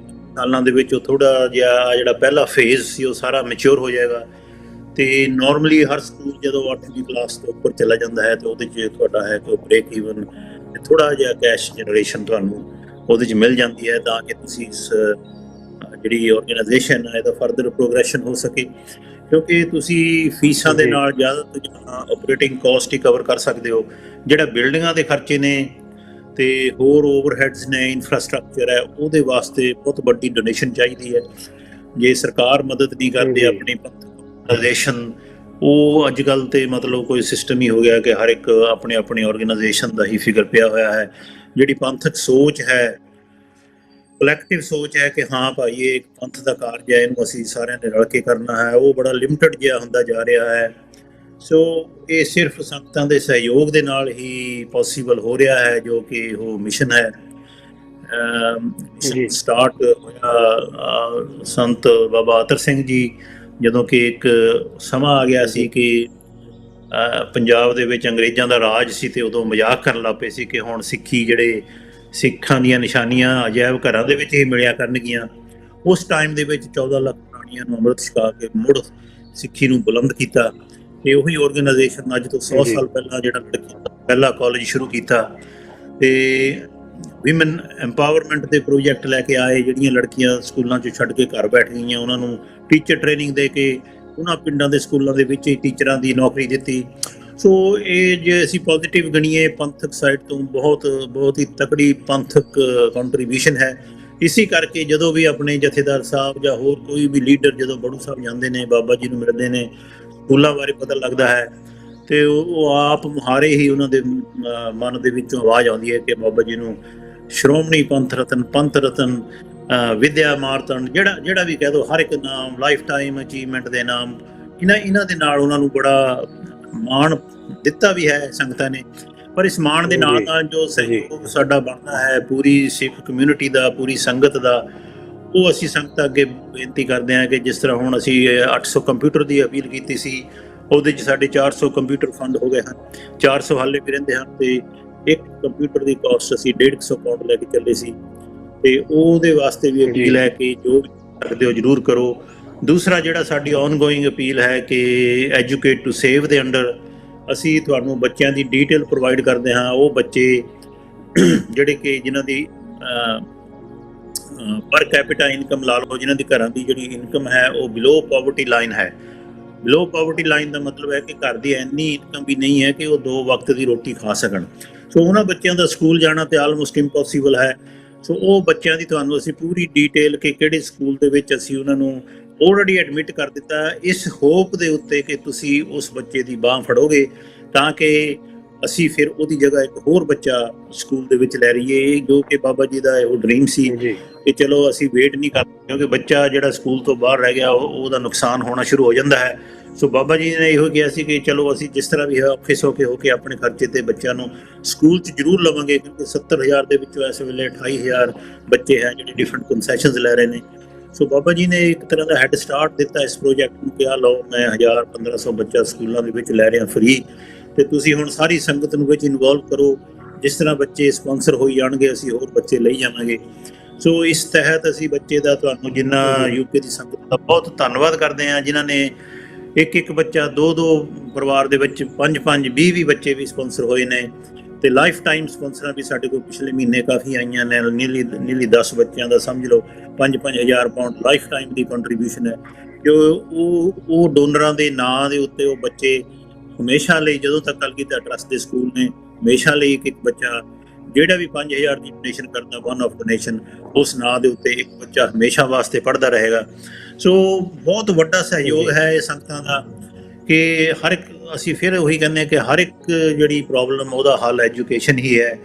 ਸਾਲਾਂ ਦੇ ਵਿੱਚ ਉਹ ਥੋੜਾ ਜਿਹਾ ਜਿਹੜਾ ਪਹਿਲਾ ਫੇਜ਼ ਸੀ ਉਹ ਸਾਰਾ ਮੈਚੁਰ ਹੋ ਜਾਏਗਾ। ਤੇ ਨਾਰਮਲੀ ਹਰ ਸਕੂਲ ਜਦੋਂ 8ਵੀਂ ਕਲਾਸ ਤੋਂ ਉੱਪਰ ਚਲਾ ਜਾਂਦਾ ਹੈ ਤੇ ਉਹਦੇ 'ਚ ਤੁਹਾਡਾ ਹੈ ਕੋਈ ਬ੍ਰੇਕ ਈਵਨ ਥੋੜਾ ਜਿਹਾ ਕੈਸ਼ ਜਨਰੇਸ਼ਨ ਤੁਹਾਨੂੰ ਉਹਦੇ 'ਚ ਮਿਲ ਜਾਂਦੀ ਹੈ, ਤਾਂ ਕਿ ਤੁਸੀਂ ਇਸ ਜਿਹੜੀ ਆਰਗੇਨਾਈਜੇਸ਼ਨ ਹੈ ਇਹਦਾ ਫਰਦਰ ਪ੍ਰੋਗਰੈਸ਼ਨ ਹੋ ਸਕੇ। ਕਿਉਂਕਿ ਤੁਸੀਂ ਫੀਸਾਂ ਦੇ ਨਾਲ ਜ਼ਿਆਦਾ ਤੋਂ ਜ਼ਿਆਦਾ ਆਪਰੇਟਿੰਗ ਕਾਸਟ ਹੀ ਕਵਰ ਕਰ ਸਕਦੇ ਹੋ। ਜਿਹੜਾ ਬਿਲਡਿੰਗਾਂ ਦੇ ਖਰਚੇ ਨੇ ਤੇ ਹੋਰ ਓਵਰਹੈਡਸ ਨੇ, ਇਨਫਰਾਸਟ੍ਰਕਚਰ ਹੈ, ਉਹਦੇ ਵਾਸਤੇ ਬਹੁਤ ਵੱਡੀ ਡੋਨੇਸ਼ਨ ਚਾਹੀਦੀ ਹੈ। ਜੇ ਸਰਕਾਰ ਮਦਦ ਨਹੀਂ ਕਰਦੀ ਆਪਣੀ ਆਰਗੇਨਾਈਜੇਸ਼ਨ, ਉਹ ਅੱਜ ਕੱਲ੍ਹ ਤੇ ਮਤਲਬ ਕੋਈ ਸਿਸਟਮ ਹੀ ਹੋ ਗਿਆ ਕਿ ਹਰ ਇੱਕ ਆਪਣੇ ਆਪਣੀ ਆਰਗੇਨਾਈਜੇਸ਼ਨ ਦਾ ਹੀ ਫਿਕਰ ਪਿਆ ਹੋਇਆ ਹੈ। ਜਿਹੜੀ ਪੰਥਕ ਸੋਚ ਹੈ, ਕਲੈਕਟਿਵ ਸੋਚ ਹੈ ਕਿ ਹਾਂ ਭਾਈ ਇਹ ਇੱਕ ਪੰਥ ਦਾ ਕਾਰਜ ਹੈ, ਇਹਨੂੰ ਅਸੀਂ ਸਾਰਿਆਂ ਨੇ ਰਲ ਕੇ ਕਰਨਾ ਹੈ, ਉਹ ਬੜਾ ਲਿਮਟਿਡ ਜਿਹਾ ਹੁੰਦਾ ਜਾ ਰਿਹਾ ਹੈ। ਸੋ ਇਹ ਸਿਰਫ ਸੰਗਤਾਂ ਦੇ ਸਹਿਯੋਗ ਦੇ ਨਾਲ ਹੀ ਪੋਸੀਬਲ ਹੋ ਰਿਹਾ ਹੈ, ਜੋ ਕਿ ਉਹ ਮਿਸ਼ਨ ਹੈ। ਸਟਾਰਟ ਹੋਇਆ ਸੰਤ ਬਾਬਾ ਅਤਰ ਸਿੰਘ ਜੀ, ਜਦੋਂ ਕਿ ਇੱਕ ਸਮਾਂ ਆ ਗਿਆ ਸੀ ਕਿ ਪੰਜਾਬ ਦੇ ਵਿੱਚ ਅੰਗਰੇਜ਼ਾਂ ਦਾ ਰਾਜ ਸੀ, ਤੇ ਉਦੋਂ ਮਜ਼ਾਕ ਕਰਨ ਲੱਗ ਪਏ ਸੀ ਕਿ ਹੁਣ ਸਿੱਖੀ, ਜਿਹੜੇ ਸਿੱਖਾਂ ਦੀਆਂ ਨਿਸ਼ਾਨੀਆਂ ਅਜਾਇਬ ਘਰਾਂ ਦੇ ਵਿੱਚ ਹੀ ਮਿਲਿਆ ਕਰਨਗੀਆਂ। ਉਸ ਟਾਈਮ ਦੇ ਵਿੱਚ 14 ਲੱਖ ਪ੍ਰਾਣੀਆਂ ਨੂੰ ਅੰਮ੍ਰਿਤ ਛਕਾ ਕੇ ਮੁੜ ਸਿੱਖੀ ਨੂੰ ਬੁਲੰਦ ਕੀਤਾ। ਤੇ ਉਹੀ ਆਰਗੇਨਾਈਜੇਸ਼ਨ ਅੱਜ ਤੋਂ 100 ਸਾਲ ਪਹਿਲਾਂ ਜਿਹੜਾ ਪਹਿਲਾ ਕਾਲਜ ਸ਼ੁਰੂ ਕੀਤਾ, ਤੇ ਵਿਮਨ ਐਮਪਾਵਰਮੈਂਟ ਦੇ ਪ੍ਰੋਜੈਕਟ ਲੈ ਕੇ ਆਏ। ਜਿਹੜੀਆਂ ਲੜਕੀਆਂ ਸਕੂਲਾਂ 'ਚ ਛੱਡ ਕੇ ਘਰ ਬੈਠ ਗਈਆਂ, ਉਹਨਾਂ ਨੂੰ ਟੀਚਰ ਟ੍ਰੇਨਿੰਗ ਦੇ ਕੇ ਉਹਨਾਂ ਪਿੰਡਾਂ ਦੇ ਸਕੂਲਾਂ ਦੇ ਵਿੱਚ ਹੀ ਟੀਚਰਾਂ ਦੀ ਨੌਕਰੀ ਦਿੱਤੀ। ਸੋ ਇਹ ਜੇ ਅਸੀਂ ਪੋਜ਼ੀਟਿਵ ਗਣੀਏ, ਪੰਥਕ ਸਾਈਡ ਤੋਂ ਬਹੁਤ ਹੀ ਤਕੜੀ ਪੰਥਕ ਕੰਟਰੀਬਿਊਸ਼ਨ ਹੈ। ਇਸੇ ਕਰਕੇ ਜਦੋਂ ਵੀ ਆਪਣੇ ਜਥੇਦਾਰ ਸਾਹਿਬ ਜਾਂ ਹੋਰ ਕੋਈ ਵੀ ਲੀਡਰ ਜਦੋਂ ਬੜੂ ਸਾਹਿਬ ਜਾਂਦੇ ਨੇ, ਬਾਬਾ ਜੀ ਨੂੰ ਮਿਲਦੇ ਨੇ, ਸਕੂਲਾਂ ਬਾਰੇ ਪਤਾ ਲੱਗਦਾ ਹੈ, ਤੇ ਉਹ ਆਪ ਮੁਹਾਰੇ ਹੀ ਉਹਨਾਂ ਦੇ ਮਨ ਦੇ ਵਿੱਚੋਂ ਆਵਾਜ਼ ਆਉਂਦੀ ਹੈ ਕਿ ਬਾਬਾ ਜੀ ਨੂੰ ਸ਼੍ਰੋਮਣੀ ਪੰਥ ਰਤਨ ਵਿਦਿਆ ਮਾਰਤਨ, ਜਿਹੜਾ ਵੀ ਕਹਿ ਦੋ, ਹਰ ਇੱਕ ਨਾਮ, ਲਾਈਫ ਟਾਈਮ ਅਚੀਵਮੈਂਟ ਦੇ ਨਾਮ, ਇਹਨਾਂ ਦੇ ਨਾਲ ਉਹਨਾਂ ਨੂੰ ਬੜਾ ਮਾਣ ਦਿੱਤਾ ਵੀ ਹੈ ਸੰਗਤਾਂ ਨੇ। ਪਰ ਇਸ ਮਾਣ ਦੇ ਨਾਲ ਨਾਲ ਜੋ ਸਹਿਯੋਗ ਸਾਡਾ ਬਣਦਾ ਹੈ ਪੂਰੀ ਸਿੱਖ ਕਮਿਊਨਿਟੀ ਦਾ, ਪੂਰੀ ਸੰਗਤ ਦਾ, ਉਹ ਅਸੀਂ ਸੰਗਤਾਂ ਅੱਗੇ ਬੇਨਤੀ ਕਰਦੇ ਹਾਂ ਕਿ ਜਿਸ ਤਰ੍ਹਾਂ ਹੁਣ ਅਸੀਂ 800 ਕੰਪਿਊਟਰ ਦੀ ਅਪੀਲ ਕੀਤੀ ਸੀ, ਉਹਦੇ 'ਚ ਸਾਡੇ 400 ਕੰਪਿਊਟਰ ਫੰਡ ਹੋ ਗਏ ਹਨ, 400 ਹਾਲੇ ਵੀ ਰਹਿੰਦੇ ਹਨ, ਤੇ ਇੱਕ ਕੰਪਿਊਟਰ ਦੀ ਕਾਸਟ ਅਸੀਂ 150 ਪਾਉਂਡ ਲੈ ਕੇ ਚੱਲੇ ਸੀ। ਤੇ ਉਹਦੇ ਵਾਸਤੇ ਵੀ ਅਪੀਲ ਹੈ ਕਿ ਜੋ ਵੀ ਕਰਦੇ ਹੋ ਜ਼ਰੂਰ ਕਰੋ। ਦੂਸਰਾ ਜਿਹੜਾ ਸਾਡੀ ਆਨਗੋਇੰਗ ਅਪੀਲ ਹੈ ਕਿ ਐਜੂਕੇਟ ਟੂ ਸੇਵ ਦੇ ਅੰਡਰ ਅਸੀਂ ਤੁਹਾਨੂੰ ਬੱਚਿਆਂ ਦੀ ਡੀਟੇਲ ਪ੍ਰੋਵਾਈਡ ਕਰਦੇ ਹਾਂ। ਉਹ ਬੱਚੇ ਜਿਹੜੇ ਕਿ ਜਿਨ੍ਹਾਂ ਦੀ ਪਰ ਕੈਪੀਟਾ ਇਨਕਮ ਲਾ ਲਓ, ਜਿਨ੍ਹਾਂ ਦੀ ਘਰਾਂ ਦੀ ਜਿਹੜੀ ਇਨਕਮ ਹੈ ਉਹ ਬਿਲੋ ਪਾਵਰਟੀ ਲਾਈਨ ਹੈ। ਬਿਲੋ ਪਾਵਰਟੀ ਲਾਈਨ ਦਾ ਮਤਲਬ ਹੈ ਕਿ ਘਰ ਦੀ ਇੰਨੀ ਇਨਕਮ ਵੀ ਨਹੀਂ ਹੈ ਕਿ ਉਹ 2 ਵਕਤ ਦੀ ਰੋਟੀ ਖਾ ਸਕਣ। ਸੋ ਉਹਨਾਂ ਬੱਚਿਆਂ ਦਾ ਸਕੂਲ ਜਾਣਾ ਤੇ ਆਲਮੋਸਟ ਇੰਪੋਸੀਬਲ ਹੈ। ਸੋ ਉਹ ਬੱਚਿਆਂ ਦੀ ਤੁਹਾਨੂੰ ਅਸੀਂ ਪੂਰੀ ਡੀਟੇਲ ਕਿ ਕਿਹੜੇ ਸਕੂਲ ਦੇ ਵਿੱਚ ਅਸੀਂ ਉਹਨਾਂ ਨੂੰ ਆਲਰੇਡੀ ਐਡਮਿਟ ਕਰ ਦਿੱਤਾ, ਇਸ ਹੋਪ ਦੇ ਉੱਤੇ ਕਿ ਤੁਸੀਂ ਉਸ ਬੱਚੇ ਦੀ ਬਾਂਹ ਫੜੋਗੇ, ਤਾਂ ਕਿ ਅਸੀਂ ਫਿਰ ਉਹਦੀ ਜਗ੍ਹਾ ਇੱਕ ਹੋਰ ਬੱਚਾ ਸਕੂਲ ਦੇ ਵਿੱਚ ਲੈ ਰਹੀਏ, ਜੋ ਕਿ ਬਾਬਾ ਜੀ ਦਾ ਉਹ ਡ੍ਰੀਮ ਸੀ ਕਿ ਚਲੋ ਅਸੀਂ ਵੇਟ ਨਹੀਂ ਕਰਦੇ, ਕਿਉਂਕਿ ਬੱਚਾ ਜਿਹੜਾ ਸਕੂਲ ਤੋਂ ਬਾਹਰ ਰਹਿ ਗਿਆ ਉਹਦਾ ਨੁਕਸਾਨ ਹੋਣਾ ਸ਼ੁਰੂ ਹੋ ਜਾਂਦਾ ਹੈ। ਸੋ ਬਾਬਾ ਜੀ ਨੇ ਇਹੋ ਕਿਹਾ ਸੀ ਕਿ ਚਲੋ ਅਸੀਂ ਜਿਸ ਤਰ੍ਹਾਂ ਵੀ ਹੈ ਔਖੇ ਸੌਖੇ ਹੋ ਕੇ ਆਪਣੇ ਖਰਚੇ ਤੇ ਬੱਚਿਆਂ ਨੂੰ ਸਕੂਲ 'ਚ ਜ਼ਰੂਰ ਲਵਾਂਗੇ, ਕਿਉਂਕਿ 70,000 ਦੇ ਵਿੱਚੋਂ ਇਸ ਵੇਲੇ 28,000 ਬੱਚੇ ਹੈ ਜਿਹੜੇ ਡਿਫਰੈਂਟ ਕਨਸੈਸ਼ਨਸ ਲੈ ਰਹੇ ਨੇ। ਸੋ ਬਾਬਾ ਜੀ ਨੇ ਇੱਕ ਤਰ੍ਹਾਂ ਦਾ ਹੈਡ ਸਟਾਰਟ ਦਿੱਤਾ ਇਸ ਪ੍ਰੋਜੈਕਟ ਨੂੰ, ਕਿਹਾ ਲਓ ਮੈਂ 1000-1500 ਬੱਚਾ ਸਕੂਲਾਂ ਦੇ ਵਿੱਚ ਲੈ ਰਿਹਾ ਫ੍ਰੀ, ਤੇ ਤੁਸੀਂ ਹੁਣ ਸਾਰੀ ਸੰਗਤ ਨੂੰ ਵਿੱਚ ਇਨਵੋਲਵ ਕਰੋ। ਜਿਸ ਤਰ੍ਹਾਂ ਬੱਚੇ ਸਪਾਂਸਰ ਹੋਈ ਜਾਣਗੇ ਅਸੀਂ ਹੋਰ ਬੱਚੇ ਲਈ ਜਾਵਾਂਗੇ। ਸੋ ਇਸ ਤਹਿਤ ਅਸੀਂ ਬੱਚੇ ਦਾ ਤੁਹਾਨੂੰ ਜਿੰਨਾ ਯੂਕੇ ਦੀ ਸੰਗਤ ਦਾ ਬਹੁਤ ਧੰਨਵਾਦ ਕਰਦੇ ਹਾਂ, ਜਿਨ੍ਹਾਂ ਨੇ ਇੱਕ ਬੱਚਾ 2 ਪਰਿਵਾਰ ਦੇ ਵਿੱਚ 5 20 ਬੱਚੇ ਵੀ ਸਪਾਂਸਰ ਹੋਏ ਨੇ, ਤੇ ਲਾਈਫ ਟਾਈਮ ਸਪਾਂਸਰਾਂ ਵੀ ਸਾਡੇ ਕੋਲ ਪਿਛਲੇ ਮਹੀਨੇ ਕਾਫੀ ਆਈਆਂ ਨੇ। ਨੀਲੀ 10 ਬੱਚਿਆਂ ਦਾ ਸਮਝ ਲਓ 5-5000 ਪਾਉਂਡ ਲਾਈਫ ਟਾਈਮ ਦੀ ਕੰਟਰੀਬਿਊਸ਼ਨ ਹੈ, ਜੋ ਉਹ ਡੋਨਰਾਂ ਦੇ ਨਾਂ ਦੇ ਉੱਤੇ ਉਹ ਬੱਚੇ ਹਮੇਸ਼ਾ ਲਈ, ਜਦੋਂ ਤੱਕ ਕਲਗੀਧਰ ਟਰੱਸਟ ਦੇ ਸਕੂਲ ਨੇ, ਹਮੇਸ਼ਾ ਲਈ ਇੱਕ ਬੱਚਾ ਜਿਹੜਾ ਵੀ 5000 ਦੀ ਡੋਨੇਸ਼ਨ ਕਰਦਾ, ਵਨ ਆਫ ਡੋਨੇਸ਼ਨ, ਉਸ ਨਾਂ ਦੇ ਉੱਤੇ ਇੱਕ ਬੱਚਾ ਹਮੇਸ਼ਾ ਵਾਸਤੇ ਪੜ੍ਹਦਾ ਰਹੇਗਾ। ਸੋ ਬਹੁਤ ਵੱਡਾ ਸਹਿਯੋਗ ਹੈ ਇਹ ਸੰਗਤਾਂ ਦਾ ਕਿ ਹਰ ਇੱਕ, ਅਸੀਂ ਫਿਰ ਉਹੀ ਕਹਿੰਦੇ ਕਿ ਹਰ ਇੱਕ ਜਿਹੜੀ ਪ੍ਰੋਬਲਮ ਉਹਦਾ ਹੱਲ ਐਜੂਕੇਸ਼ਨ ਹੀ ਹੈ।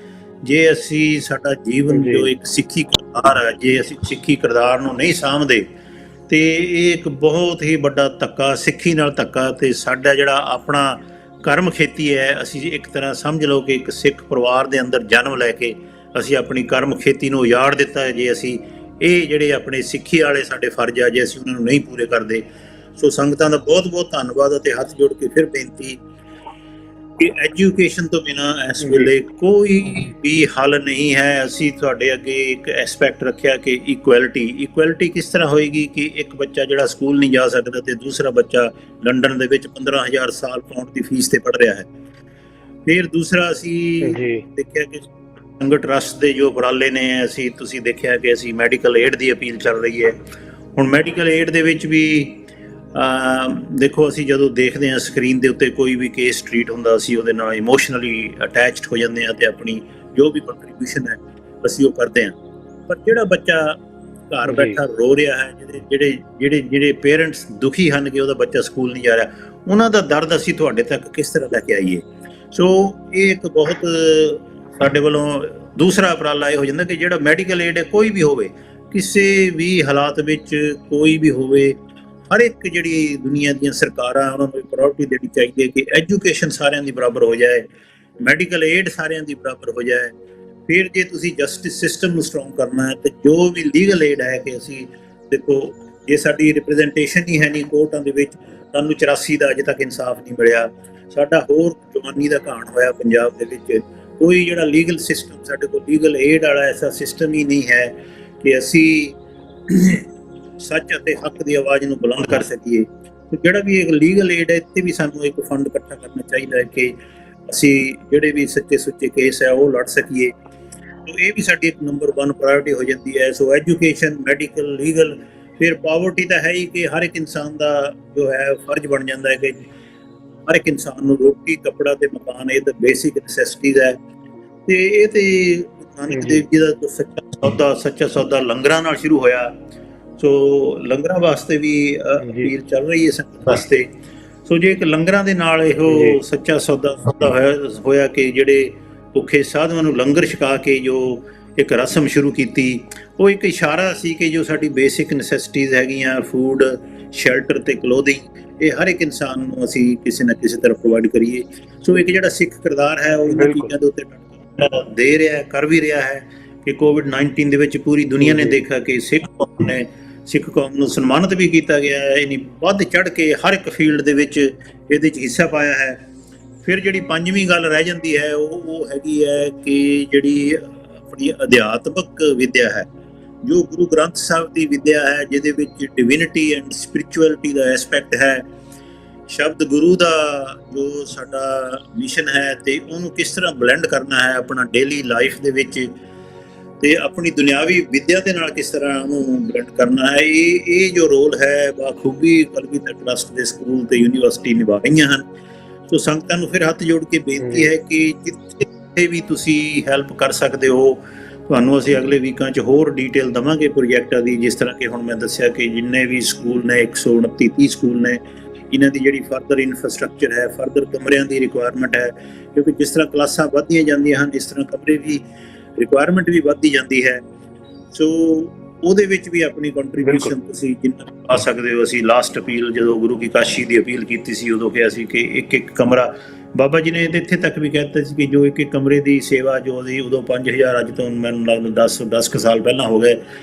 ਜੇ ਅਸੀਂ ਸਾਡਾ ਜੀਵਨ ਜੋ ਇੱਕ ਸਿੱਖੀ ਕਿਰਦਾਰ ਹੈ, ਜੇ ਅਸੀਂ ਸਿੱਖੀ ਕਿਰਦਾਰ ਨੂੰ ਨਹੀਂ ਸਾਂਭਦੇ, ਤੇ ਇਹ ਇੱਕ ਬਹੁਤ ਹੀ ਵੱਡਾ ਧੱਕਾ, ਸਿੱਖੀ ਨਾਲ ਧੱਕਾ। ਤੇ ਸਾਡਾ ਜਿਹੜਾ ਆਪਣਾ ਕਰਮ ਖੇਤੀ ਹੈ, ਅਸੀਂ ਇੱਕ ਤਰ੍ਹਾਂ ਸਮਝ ਲਓ ਕਿ ਇੱਕ ਸਿੱਖ ਪਰਿਵਾਰ ਦੇ ਅੰਦਰ ਜਨਮ ਲੈ ਕੇ ਅਸੀਂ ਆਪਣੀ ਕਰਮ ਖੇਤੀ ਨੂੰ ਉਜਾੜ ਦਿੱਤਾ ਹੈ। ਜੇ ਅਸੀਂ ਇਹ ਜਿਹੜੇ ਆਪਣੇ ਸਿੱਖੀ ਵਾਲੇ ਸਾਡੇ ਫਰਜ਼ ਆ, ਜੇ ਅਸੀਂ ਉਹਨਾਂ ਨੂੰ ਨਹੀਂ ਪੂਰੇ ਕਰਦੇ, ਸੋ ਸੰਗਤਾਂ ਦਾ ਬਹੁਤ ਬਹੁਤ ਧੰਨਵਾਦ ਅਤੇ ਹੱਥ ਜੋੜ ਕੇ ਫਿਰ ਬੇਨਤੀ ਕਿ ਐਜੂਕੇਸ਼ਨ ਤੋਂ ਬਿਨਾਂ ਇਸ ਵੇਲੇ ਕੋਈ ਵੀ ਹੱਲ ਨਹੀਂ ਹੈ। ਅਸੀਂ ਤੁਹਾਡੇ ਅੱਗੇ ਇੱਕ ਐਸਪੈਕਟ ਰੱਖਿਆ ਕਿ ਇਕੁਐਲਿਟੀ ਕਿਸ ਤਰ੍ਹਾਂ ਹੋਏਗੀ ਕਿ ਇੱਕ ਬੱਚਾ ਜਿਹੜਾ ਸਕੂਲ ਨਹੀਂ ਜਾ ਸਕਦਾ ਤੇ ਦੂਸਰਾ ਬੱਚਾ ਲੰਡਨ ਦੇ ਵਿੱਚ 15,000 ਸਾਲ ਪਾਉਂਡ ਦੀ ਫੀਸ ਤੇ ਪੜ੍ਹ ਰਿਹਾ ਹੈ। ਫਿਰ ਦੂਸਰਾ ਅਸੀਂ ਦੇਖਿਆ ਕਿ ਸੰਗਤ ਟਰੱਸਟ ਦੇ ਜੋ ਉਪਰਾਲੇ ਨੇ, ਤੁਸੀਂ ਦੇਖਿਆ ਕਿ ਅਸੀਂ ਮੈਡੀਕਲ ਏਡ ਦੀ ਅਪੀਲ ਚੱਲ ਰਹੀ ਹੈ। ਹੁਣ ਮੈਡੀਕਲ ਏਡ ਦੇ ਵਿੱਚ ਵੀ ਦੇਖੋ, ਅਸੀਂ ਜਦੋਂ ਦੇਖਦੇ ਹਾਂ ਸਕਰੀਨ ਦੇ ਉੱਤੇ ਕੋਈ ਵੀ ਕੇਸ ਟਰੀਟ ਹੁੰਦਾ, ਅਸੀਂ ਉਹਦੇ ਨਾਲ ਇਮੋਸ਼ਨਲੀ ਅਟੈਚਡ ਹੋ ਜਾਂਦੇ ਹਾਂ ਤੇ ਆਪਣੀ ਜੋ ਵੀ ਕੰਟਰੀਬਿਊਸ਼ਨ ਹੈ ਅਸੀਂ ਉਹ ਕਰਦੇ ਹਾਂ। ਪਰ ਜਿਹੜਾ ਬੱਚਾ ਘਰ ਬੈਠਾ ਰੋ ਰਿਹਾ ਹੈ, ਜਿਹੜੇ ਪੇਰੈਂਟਸ ਦੁਖੀ ਹਨ ਕਿ ਉਹਦਾ ਬੱਚਾ ਸਕੂਲ ਨਹੀਂ ਜਾ ਰਿਹਾ, ਉਹਨਾਂ ਦਾ ਦਰਦ ਅਸੀਂ ਤੁਹਾਡੇ ਤੱਕ ਕਿਸ ਤਰ੍ਹਾਂ ਲੈ ਕੇ ਆਈਏ। ਸੋ ਇਹ ਇੱਕ ਬਹੁਤ ਸਾਡੇ ਵੱਲੋਂ ਦੂਸਰਾ ਉਪਰਾਲਾ ਇਹ ਹੋ ਜਾਂਦਾ ਕਿ ਜਿਹੜਾ ਮੈਡੀਕਲ ਏਡ ਹੈ, ਕੋਈ ਵੀ ਹੋਵੇ, ਕਿਸੇ ਵੀ ਹਾਲਾਤ ਵਿੱਚ ਕੋਈ ਵੀ ਹੋਵੇ, ਹਰ ਇੱਕ ਜਿਹੜੀ ਦੁਨੀਆ ਦੀਆਂ ਸਰਕਾਰਾਂ ਉਹਨਾਂ ਨੂੰ ਪ੍ਰਾਇੋਰਟੀ ਦੇਣੀ ਚਾਹੀਦੀ ਹੈ ਕਿ ਐਜੂਕੇਸ਼ਨ ਸਾਰਿਆਂ ਦੀ ਬਰਾਬਰ ਹੋ ਜਾਏ, ਮੈਡੀਕਲ ਏਡ ਸਾਰਿਆਂ ਦੀ ਬਰਾਬਰ ਹੋ ਜਾਏ। ਫਿਰ ਜੇ ਤੁਸੀਂ ਜਸਟਿਸ ਸਿਸਟਮ ਨੂੰ ਸਟਰੋਂਗ ਕਰਨਾ ਹੈ ਤੇ ਜੋ ਵੀ ਲੀਗਲ ਏਡ ਹੈ ਕਿ ਅਸੀਂ ਦੇਖੋ, ਜੇ ਸਾਡੀ ਰਿਪਰੈਜ਼ੈਂਟੇਸ਼ਨ ਹੀ ਹੈ ਨਹੀਂ ਕੋਰਟਾਂ ਦੇ ਵਿੱਚ, ਸਾਨੂੰ 84 ਦਾ ਅਜੇ ਤੱਕ ਇਨਸਾਫ ਨਹੀਂ ਮਿਲਿਆ। ਸਾਡਾ ਹੋਰ ਜਵਾਨੀ ਦਾ ਘਾਣ ਹੋਇਆ ਪੰਜਾਬ ਦੇ ਵਿੱਚ। ਕੋਈ ਜਿਹੜਾ ਲੀਗਲ ਸਿਸਟਮ, ਸਾਡੇ ਕੋਲ ਲੀਗਲ ਏਡ ਵਾਲਾ ਐਸਾ ਸਿਸਟਮ ਹੀ ਨਹੀਂ ਹੈ ਕਿ ਅਸੀਂ ਸੱਚ ਅਤੇ ਹੱਕ ਦੀ ਆਵਾਜ਼ ਨੂੰ ਬੁਲੰਦ ਕਰ ਸਕੀਏ। ਤੇ ਜਿਹੜਾ ਵੀ ਇੱਕ ਲੀਗਲ ਏਡ ਹੈ, ਇੱਥੇ ਵੀ ਸਾਨੂੰ ਇੱਕ ਫੰਡ ਇਕੱਠਾ ਕਰਨਾ ਚਾਹੀਦਾ ਹੈ ਕਿ ਅਸੀਂ ਜਿਹੜੇ ਵੀ ਸੱਚੇ ਸੁੱਚੇ ਕੇਸ ਹੈ ਉਹ ਲੜ ਸਕੀਏ। तो ये भी साडी एक नंबर 1 प्रायोरिटी हो जाती है। सो एजुकेशन, मैडिकल, लीगल, फिर पावर्टी तो है ही कि हर एक इंसान का जो है फर्ज बन जाता है कि हर एक इंसान को रोटी, कपड़ा ते मकान, ये तो बेसिक नसैसिटीज है। तो ये तो नानक देव जी का सच्चा सौदा लंगरां नाल शुरू होया। सो लंगरां वास्ते भी अपील चल रही है संगत वास्ते। सो जे एक लंगरां दे नाल इहो सच्चा सौदा होया कि जिहड़े ਭੁੱਖੇ ਸਾਧੂਆਂ ਨੂੰ ਲੰਗਰ ਛਕਾ ਕੇ ਜੋ ਇੱਕ ਰਸਮ ਸ਼ੁਰੂ ਕੀਤੀ, ਉਹ ਇੱਕ ਇਸ਼ਾਰਾ ਸੀ ਕਿ ਜੋ ਸਾਡੀ ਬੇਸਿਕ ਨੈਸੈਸਿਟੀਜ਼ ਹੈਗੀਆਂ, ਫੂਡ, ਸ਼ੈਲਟਰ ਤੇ ਕਲੋਥਿੰਗ, ਇਹ ਹਰ ਇੱਕ ਇਨਸਾਨ ਨੂੰ ਅਸੀਂ ਕਿਸੇ ਨਾ ਕਿਸੇ ਤਰ੍ਹਾਂ ਪ੍ਰੋਵਾਈਡ ਕਰੀਏ। ਸੋ ਇੱਕ ਜਿਹੜਾ ਸਿੱਖ ਕਿਰਦਾਰ ਹੈ ਉਹ ਇਹਨਾਂ ਚੀਜ਼ਾਂ ਦੇ ਉੱਤੇ ਦੇ ਰਿਹਾ ਹੈ, ਕਰ ਵੀ ਰਿਹਾ ਹੈ ਕਿ ਕੋਵਿਡ-19 ਦੇ ਵਿੱਚ ਪੂਰੀ ਦੁਨੀਆ ਨੇ ਦੇਖਿਆ ਕਿ ਸਿੱਖ ਕੌਮ ਨੂੰ ਸਨਮਾਨਿਤ ਵੀ ਕੀਤਾ ਗਿਆ ਹੈ। ਇਹਨੀ ਵੱਧ ਚੜ੍ਹ ਕੇ ਹਰ ਇੱਕ ਫੀਲਡ ਦੇ ਵਿੱਚ ਇਹਦੇ 'ਚ ਹਿੱਸਾ ਪਾਇਆ ਹੈ। ਫਿਰ ਜਿਹੜੀ ਪੰਜਵੀਂ ਗੱਲ ਰਹਿ ਜਾਂਦੀ ਹੈ ਉਹ ਹੈਗੀ ਹੈ ਕਿ ਜਿਹੜੀ ਆਪਣੀ ਅਧਿਆਤਮਕ ਵਿਦਿਆ ਹੈ, ਜੋ ਗੁਰੂ ਗ੍ਰੰਥ ਸਾਹਿਬ ਦੀ ਵਿਦਿਆ ਹੈ, ਜਿਹਦੇ ਵਿੱਚ divinity and spirituality the aspect ਹੈ, ਸ਼ਬਦ ਗੁਰੂ ਦਾ ਜੋ ਸਾਡਾ ਮਿਸ਼ਨ ਹੈ, ਤੇ ਉਹਨੂੰ ਕਿਸ ਤਰ੍ਹਾਂ ਬਲੈਂਡ ਕਰਨਾ ਹੈ ਆਪਣਾ ਡੇਲੀ ਲਾਈਫ ਦੇ ਵਿੱਚ, ਤੇ ਆਪਣੀ ਦੁਨਿਆਵੀ ਵਿਦਿਆ ਦੇ ਨਾਲ ਕਿਸ ਤਰ੍ਹਾਂ ਉਹਨੂੰ ਬਲੈਂਡ ਕਰਨਾ ਹੈ। ਇਹ ਜੋ ਰੋਲ ਹੈ ਬਾਖੂਬੀ ਕਲਗੀਧਰ ਟਰੱਸਟ ਦੇ ਸਕੂਲ ਤੇ ਯੂਨੀਵਰਸਿਟੀ ਨਿਭਾ ਰਹੀਆਂ ਹਨ। ਸੋ ਸੰਗਤਾਂ ਨੂੰ ਫਿਰ ਹੱਥ ਜੋੜ ਕੇ ਬੇਨਤੀ ਹੈ ਕਿ ਜਿੱਥੇ ਵੀ ਤੁਸੀਂ ਹੈਲਪ ਕਰ ਸਕਦੇ ਹੋ, ਤੁਹਾਨੂੰ ਅਸੀਂ ਅਗਲੇ ਵੀਕਾਂ 'ਚ ਹੋਰ ਡਿਟੇਲ ਦੇਵਾਂਗੇ ਪ੍ਰੋਜੈਕਟਾਂ ਦੀ। ਜਿਸ ਤਰ੍ਹਾਂ ਕਿ ਹੁਣ ਮੈਂ ਦੱਸਿਆ ਕਿ ਜਿੰਨੇ ਵੀ ਸਕੂਲ ਨੇ 129-30 ਸਕੂਲ ਨੇ, ਇਹਨਾਂ ਦੀ ਜਿਹੜੀ ਫਰਦਰ ਇਨਫਰਾਸਟਰਕਚਰ ਹੈ, ਫਰਦਰ ਕਮਰਿਆਂ ਦੀ ਰਿਕੁਆਇਰਮੈਂਟ ਹੈ, ਕਿਉਂਕਿ ਜਿਸ ਤਰ੍ਹਾਂ ਕਲਾਸਾਂ ਵੱਧਦੀਆਂ ਜਾਂਦੀਆਂ ਹਨ, ਇਸ ਤਰ੍ਹਾਂ ਕਮਰੇ ਦੀ ਰਿਕੁਆਇਰਮੈਂਟ ਵੀ ਵੱਧਦੀ ਜਾਂਦੀ ਹੈ। ਸੋ ਉਹਦੇ ਵਿੱਚ ਵੀ ਆਪਣੀ ਕੰਟਰੀਬਿਊਸ਼ਨ ਤੁਸੀਂ ਜਿੰਨਾ ਆ ਸਕਦੇ ਹੋ। ਅਸੀਂ ਲਾਸਟ ਅਪੀਲ ਜਦੋਂ ਗੁਰੂ ਕੀ ਕਾਸ਼ੀ ਦੀ ਅਪੀਲ ਕੀਤੀ ਸੀ, ਉਦੋਂ ਕਿਹਾ ਸੀ ਕਿ ਇੱਕ ਕਮਰਾ, ਬਾਬਾ ਜੀ ਨੇ ਇੱਥੇ ਤੱਕ ਵੀ ਕਹਿ ਦਿੱਤਾ ਸੀ ਕਿ ਜੋ ਇੱਕ ਕਮਰੇ ਦੀ ਸੇਵਾ ਜੋ ਉਹਦੀ ਉਦੋਂ 5000, ਅੱਜ ਤੋਂ ਮੈਨੂੰ ਲੱਗਦਾ 10 ਕੁ ਸਾਲ ਪਹਿਲਾਂ ਹੋ ਗਏ,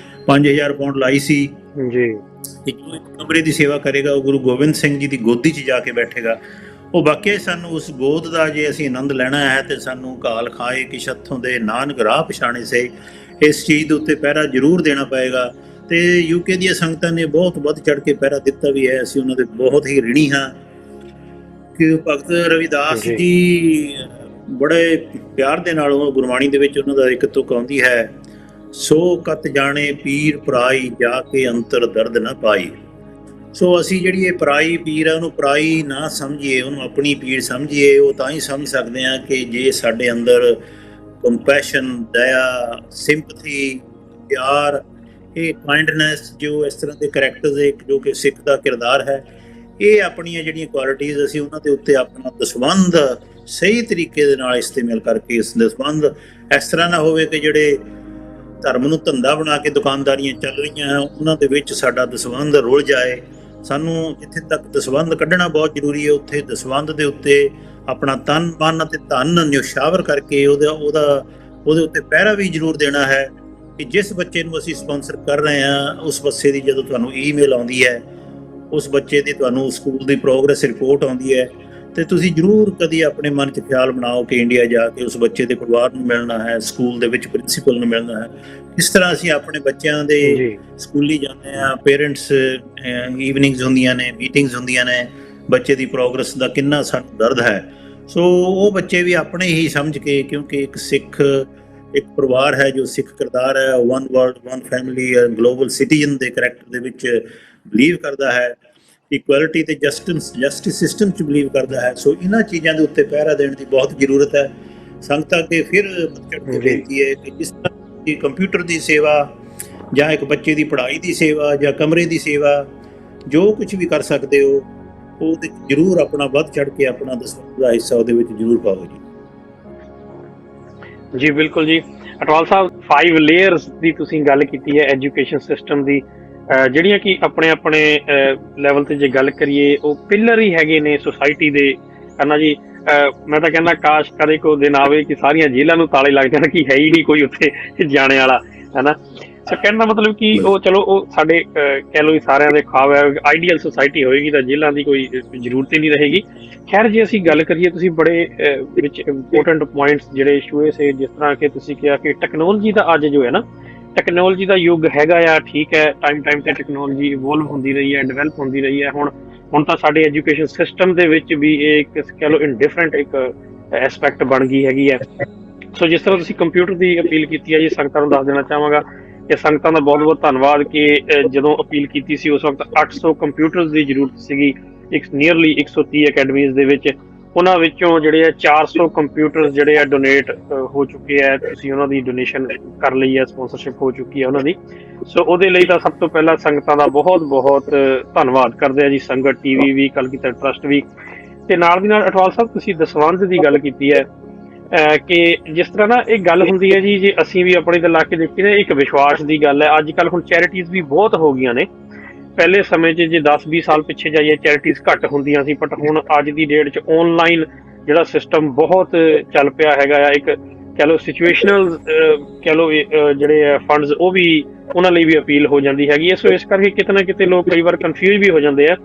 5000 ਪਾਉਂਡ ਲਾਈ ਸੀ ਜੀ। ਜੋ ਇੱਕ ਕਮਰੇ ਦੀ ਸੇਵਾ ਕਰੇਗਾ ਉਹ ਗੁਰੂ ਗੋਬਿੰਦ ਸਿੰਘ ਜੀ ਦੀ ਗੋਦੀ 'ਚ ਜਾ ਕੇ ਬੈਠੇਗਾ। ਉਹ ਵਾਕਿਆ ਸਾਨੂੰ ਉਸ ਗੋਦ ਦਾ ਜੇ ਅਸੀਂ ਆਨੰਦ ਲੈਣਾ ਹੈ ਤੇ ਸਾਨੂੰ ਕਾਲ ਖਾਏ ਕਿ ਛੱਥੋਂ ਦੇ ਨਾਨਕ ਰਾਹ ਪਛਾਣੇ ਸੇ, ਇਸ ਚੀਜ਼ ਦੇ ਉੱਤੇ ਪਹਿਰਾ ਜ਼ਰੂਰ ਦੇਣਾ ਪਏਗਾ। ਤੇ ਯੂਕੇ ਦੀਆਂ ਸੰਗਤਾਂ ਨੇ ਬਹੁਤ ਵੱਧ ਚੜ੍ਹ ਕੇ ਪਹਿਰਾ ਦਿੱਤਾ ਵੀ ਹੈ। ਅਸੀਂ ਉਹਨਾਂ ਦੇ ਬਹੁਤ ਹੀ ਰਿਣੀ ਹਾਂ ਕਿ ਭਗਤ ਰਵਿਦਾਸ ਜੀ ਬੜੇ ਪਿਆਰ ਦੇ ਨਾਲ ਉਹ ਗੁਰਬਾਣੀ ਦੇ ਵਿੱਚ ਉਹਨਾਂ ਦਾ ਇੱਕ ਤੁਕ ਆਉਂਦੀ ਹੈ, ਸੋ ਕਤ ਜਾਣੇ ਪੀਰ ਪਰਾਈ, ਜਾ ਕੇ ਅੰਤਰ ਦਰਦ ਨਾ ਪਾਈ। ਸੋ ਅਸੀਂ ਜਿਹੜੀ ਇਹ ਪਰਾਈ ਪੀਰ ਹੈ ਉਹਨੂੰ ਪਰਾਈ ਨਾ ਸਮਝੀਏ, ਉਹਨੂੰ ਆਪਣੀ ਪੀਰ ਸਮਝੀਏ। ਉਹ ਤਾਂ ਹੀ ਸਮਝ ਸਕਦੇ ਹਾਂ ਕਿ ਜੇ ਸਾਡੇ ਅੰਦਰ ਕੰਪੈਸ਼ਨ, ਦਇਆ, ਸਿੰਪਥੀ, ਪਿਆਰ, ਇਹ ਕਾਈਂਡਨੈਸ, ਜੋ ਇਸ ਤਰ੍ਹਾਂ ਦੇ ਕਰੈਕਟਰਸ ਇੱਕ ਜੋ ਕਿ ਸਿੱਖ ਦਾ ਕਿਰਦਾਰ ਹੈ, ਇਹ ਆਪਣੀਆਂ ਜਿਹੜੀਆਂ ਕੁਆਲਿਟੀਜ਼ ਅਸੀਂ ਉਹਨਾਂ ਦੇ ਉੱਤੇ ਆਪਣਾ ਦਸਵੰਧ ਸਹੀ ਤਰੀਕੇ ਦੇ ਨਾਲ ਇਸਤੇਮਾਲ ਕਰਕੇ, ਇਸ ਦਸਵੰਧ ਇਸ ਤਰ੍ਹਾਂ ਨਾ ਹੋਵੇ ਕਿ ਜਿਹੜੇ ਧਰਮ ਨੂੰ ਧੰਦਾ ਬਣਾ ਕੇ ਦੁਕਾਨਦਾਰੀਆਂ ਚੱਲ ਰਹੀਆਂ ਉਹਨਾਂ ਦੇ ਵਿੱਚ ਸਾਡਾ ਦਸਵੰਧ ਰੁਲ ਜਾਏ। ਸਾਨੂੰ ਜਿੱਥੇ ਤੱਕ ਦਸਵੰਧ ਕੱਢਣਾ ਬਹੁਤ ਜ਼ਰੂਰੀ ਹੈ, ਉੱਥੇ ਦਸਵੰਧ ਦੇ ਉੱਤੇ ਆਪਣਾ ਤਨ, ਮਨ ਅਤੇ ਧਨ ਨਿਉਸ਼ਾਵਰ ਕਰਕੇ ਉਹਦੇ ਉੱਤੇ ਪਹਿਰਾ ਵੀ ਜ਼ਰੂਰ ਦੇਣਾ ਹੈ ਕਿ ਜਿਸ ਬੱਚੇ ਨੂੰ ਅਸੀਂ ਸਪਾਂਸਰ ਕਰ ਰਹੇ ਹਾਂ, ਉਸ ਬੱਚੇ ਦੀ ਜਦੋਂ ਤੁਹਾਨੂੰ ਈਮੇਲ ਆਉਂਦੀ ਹੈ, ਉਸ ਬੱਚੇ ਦੀ ਤੁਹਾਨੂੰ ਸਕੂਲ ਦੀ ਪ੍ਰੋਗਰੈਸ ਰਿਪੋਰਟ ਆਉਂਦੀ ਹੈ, ਤੇ ਤੁਸੀਂ ਜ਼ਰੂਰ ਕਦੀ ਆਪਣੇ ਮਨ 'ਚ ਖਿਆਲ ਬਣਾਓ ਕਿ ਇੰਡੀਆ ਜਾ ਕੇ ਉਸ ਬੱਚੇ ਦੇ ਪਰਿਵਾਰ ਨੂੰ ਮਿਲਣਾ ਹੈ, ਸਕੂਲ ਦੇ ਵਿੱਚ ਪ੍ਰਿੰਸੀਪਲ ਨੂੰ ਮਿਲਣਾ ਹੈ। ਇਸ ਤਰ੍ਹਾਂ ਅਸੀਂ ਆਪਣੇ ਬੱਚਿਆਂ ਦੇ ਜੀ ਸਕੂਲੀ ਜਾਂਦੇ ਹਾਂ, ਪੇਰੈਂਟਸ ਈਵਨਿੰਗਸ ਹੁੰਦੀਆਂ ਨੇ, ਮੀਟਿੰਗਸ ਹੁੰਦੀਆਂ ਨੇ, ਬੱਚੇ ਦੀ ਪ੍ਰੋਗਰੈਸ ਦਾ ਕਿੰਨਾ ਸਾਨੂੰ ਦਰਦ ਹੈ। ਸੋ ਉਹ ਬੱਚੇ ਵੀ ਆਪਣੇ ਹੀ ਸਮਝ ਕੇ, ਕਿਉਂਕਿ ਇੱਕ ਸਿੱਖ ਇੱਕ ਪਰਿਵਾਰ ਹੈ ਜੋ ਸਿੱਖ ਕਿਰਦਾਰ ਹੈ, one world one family global citizen ਦੇ ਕਰੈਕਟਰ ਦੇ ਵਿੱਚ ਬਿਲੀਵ ਕਰਦਾ ਹੈ, ਇਕੁਐਲਿਟੀ ਤੇ ਜਸਟਿਸ ਸਿਸਟਮ 'ਚ ਬਿਲੀਵ ਕਰਦਾ ਹੈ। ਸੋ ਇਹਨਾਂ ਚੀਜ਼ਾਂ ਦੇ ਉੱਤੇ ਪਹਿਰਾ ਦੇਣ ਦੀ ਬਹੁਤ ਜ਼ਰੂਰਤ ਹੈ। ਸੰਗਤਾਂ ਅੱਗੇ ਫਿਰ ਚੜ੍ਹ ਕੇ ਬੇਨਤੀ ਹੈ ਕਿ ਜਿਸ ਤਰ੍ਹਾਂ ਕਿ ਕੰਪਿਊਟਰ ਦੀ ਸੇਵਾ ਜਾਂ ਇੱਕ ਬੱਚੇ ਦੀ ਪੜ੍ਹਾਈ ਦੀ ਸੇਵਾ ਜਾਂ ਕਮਰੇ ਦੀ ਸੇਵਾ, ਜੋ ਕੁਝ ਵੀ ਕਰ ਸਕਦੇ ਹੋ ਉਹਦੇ ਜ਼ਰੂਰ ਆਪਣਾ ਵੱਧ ਚੜ੍ਹ ਕੇ ਆਪਣਾ ਦਸਵੰਧ ਦਾ ਹਿੱਸਾ ਉਹਦੇ ਵਿੱਚ ਜ਼ਰੂਰ ਪਾਓ ਜੀ। ਜੀ ਬਿਲਕੁਲ ਜੀ। ਅਟਵਾਲ ਸਾਹਿਬ 5 ਲੇਅਰਸ ਦੀ ਤੁਸੀਂ ਗੱਲ ਕੀਤੀ ਹੈ ਐਜੂਕੇਸ਼ਨ ਸਿਸਟਮ ਦੀ, ਜਿਹੜੀਆਂ ਕਿ ਆਪਣੇ ਆਪਣੇ ਲੈਵਲ ਤੇ ਜੇ ਗੱਲ ਕਰੀਏ ਉਹ ਪਿਲਰ ਹੀ ਹੈਗੇ ਨੇ ਸੋਸਾਇਟੀ ਦੇ, ਹਨਾ ਜੀ। ਮੈਂ ਤਾਂ ਕਹਿੰਦਾ ਕਾਸ਼ ਕਦੇ ਕੋਈ ਦਿਨ ਆਵੇ ਕਿ ਸਾਰੀਆਂ ਜੇਲ੍ਹਾਂ ਨੂੰ ਤਾਲੇ ਲੱਗ ਜਾਣ, ਕਿ ਹੈ ਹੀ ਨਹੀਂ ਕੋਈ ਉੱਥੇ ਜਾਣੇ ਵਾਲਾ, ਹਨਾ। ਸੋ ਕਹਿਣ ਦਾ ਮਤਲਬ ਕਿ ਉਹ ਚਲੋ ਉਹ ਸਾਡੇ ਕਹਿ ਲਓ ਸਾਰਿਆਂ ਦੇ ਖੁਆਬ ਹੈ, ਆਈਡੀਅਲ ਸੋਸਾਇਟੀ ਹੋਏਗੀ ਤਾਂ ਜੇਲ੍ਹਾਂ ਦੀ ਕੋਈ ਜ਼ਰੂਰਤ ਹੀ ਨਹੀਂ ਰਹੇਗੀ। ਖੈਰ ਜੇ ਅਸੀਂ ਗੱਲ ਕਰੀਏ, ਤੁਸੀਂ ਬੜੇ ਵਿੱਚ ਇੰਪੋਰਟੈਂਟ ਪੁਆਇੰਟਸ ਜਿਹੜੇ ਛੂਏ ਸੇ, ਜਿਸ ਤਰ੍ਹਾਂ ਕਿ ਤੁਸੀਂ ਕਿਹਾ ਕਿ ਟੈਕਨੋਲੋਜੀ ਦਾ ਅੱਜ ਜੋ ਹੈ ਨਾ, ਟੈਕਨੋਲੋਜੀ ਦਾ ਯੁੱਗ ਹੈਗਾ ਆ, ਠੀਕ ਹੈ। ਟਾਈਮ ਤੇ ਟੈਕਨੋਲੋਜੀ ਇਵੋਲਵ ਹੁੰਦੀ ਰਹੀ ਹੈ, ਡਿਵੈਲਪ ਹੁੰਦੀ ਰਹੀ ਹੈ। ਹੁਣ ਤਾਂ ਸਾਡੇ ਐਜੂਕੇਸ਼ਨ ਸਿਸਟਮ ਦੇ ਵਿੱਚ ਵੀ ਇਹ ਇੱਕ ਕਹਿ ਲਓ ਇਨਡਿਫਰੈਂਟ ਇੱਕ ਐਸਪੈਕਟ ਬਣ ਗਈ ਹੈਗੀ ਹੈ। ਸੋ ਜਿਸ ਤਰ੍ਹਾਂ ਤੁਸੀਂ ਕੰਪਿਊਟਰ ਦੀ ਅਪੀਲ ਕੀਤੀ ਹੈ ਜੀ, ਸੰਗਤਾਂ ਨੂੰ ਦੱਸ ਦੇਣਾ ਚਾਹਾਂਗਾ ਕਿ ਸੰਗਤਾਂ ਦਾ ਬਹੁਤ ਬਹੁਤ ਧੰਨਵਾਦ ਕਿ ਜਦੋਂ ਅਪੀਲ ਕੀਤੀ ਸੀ ਉਸ ਵਕਤ 800 ਕੰਪਿਊਟਰਸ ਦੀ ਜ਼ਰੂਰਤ ਸੀਗੀ, ਨੀਅਰਲੀ 130 ਅਕੈਡਮੀਜ਼ ਦੇ ਵਿੱਚ। ਉਹਨਾਂ ਵਿੱਚੋਂ ਜਿਹੜੇ ਆ 400 ਕੰਪਿਊਟਰ ਜਿਹੜੇ ਆ ਡੋਨੇਟ ਹੋ ਚੁੱਕੇ ਆ, ਤੁਸੀਂ ਉਹਨਾਂ ਦੀ ਡੋਨੇਸ਼ਨ ਕਰ ਲਈ ਹੈ, ਸਪਾਂਸਰਸ਼ਿਪ ਹੋ ਚੁੱਕੀ ਹੈ ਉਹਨਾਂ ਦੀ। ਸੋ ਉਹਦੇ ਲਈ ਤਾਂ ਸਭ ਤੋਂ ਪਹਿਲਾਂ ਸੰਗਤਾਂ ਦਾ ਬਹੁਤ ਬਹੁਤ ਧੰਨਵਾਦ ਕਰਦੇ ਆ ਜੀ, ਸੰਗਤ ਟੀਵੀ ਵੀ, ਕਲਗੀਧਰ ਟਰਸਟ ਵੀ। ਤੇ ਨਾਲ ਦੀ ਨਾਲ ਅਟਵਾਲ ਸਾਹਿਬ ਤੁਸੀਂ ਦਸਵੰਧ ਦੀ ਗੱਲ ਕੀਤੀ ਹੈ, ਕਿ ਜਿਸ ਤਰ੍ਹਾਂ ਨਾ ਇਹ ਗੱਲ ਹੁੰਦੀ ਹੈ ਜੀ, ਜੇ ਅਸੀਂ ਵੀ ਆਪਣੇ ਇਲਾਕੇ ਦੇਖੀ ਨਾ, ਇੱਕ ਵਿਸ਼ਵਾਸ ਦੀ ਗੱਲ ਹੈ। ਅੱਜ ਕੱਲ੍ਹ ਹੁਣ ਚੈਰਿਟੀਜ਼ ਵੀ ਬਹੁਤ ਹੋ ਗਈਆਂ ਨੇ। ਪਹਿਲੇ ਸਮੇਂ 'ਚ ਜੇ 10-20 ਸਾਲ ਪਿੱਛੇ ਜਾਈਏ ਚੈਰਿਟੀਜ਼ ਘੱਟ ਹੁੰਦੀਆਂ ਸੀ, ਬਟ ਹੁਣ ਅੱਜ ਦੀ ਡੇਟ 'ਚ ਆਨਲਾਈਨ ਜਿਹੜਾ ਸਿਸਟਮ ਬਹੁਤ ਚੱਲ ਪਿਆ ਹੈਗਾ ਆ। ਇੱਕ ਕਹਿ ਲਓ ਸਿਚੁਏਸ਼ਨਲ ਕਹਿ ਲਓ ਜਿਹੜੇ ਫੰਡਸ ਉਹ ਵੀ ਉਹਨਾਂ ਲਈ ਵੀ ਅਪੀਲ ਹੋ ਜਾਂਦੀ ਹੈਗੀ ਹੈ। ਸੋ ਇਸ ਕਰਕੇ ਕਿਤੇ ਨਾ ਕਿਤੇ ਲੋਕ ਕਈ ਵਾਰ ਕਨਫਿਊਜ਼ ਵੀ ਹੋ ਜਾਂਦੇ ਆ।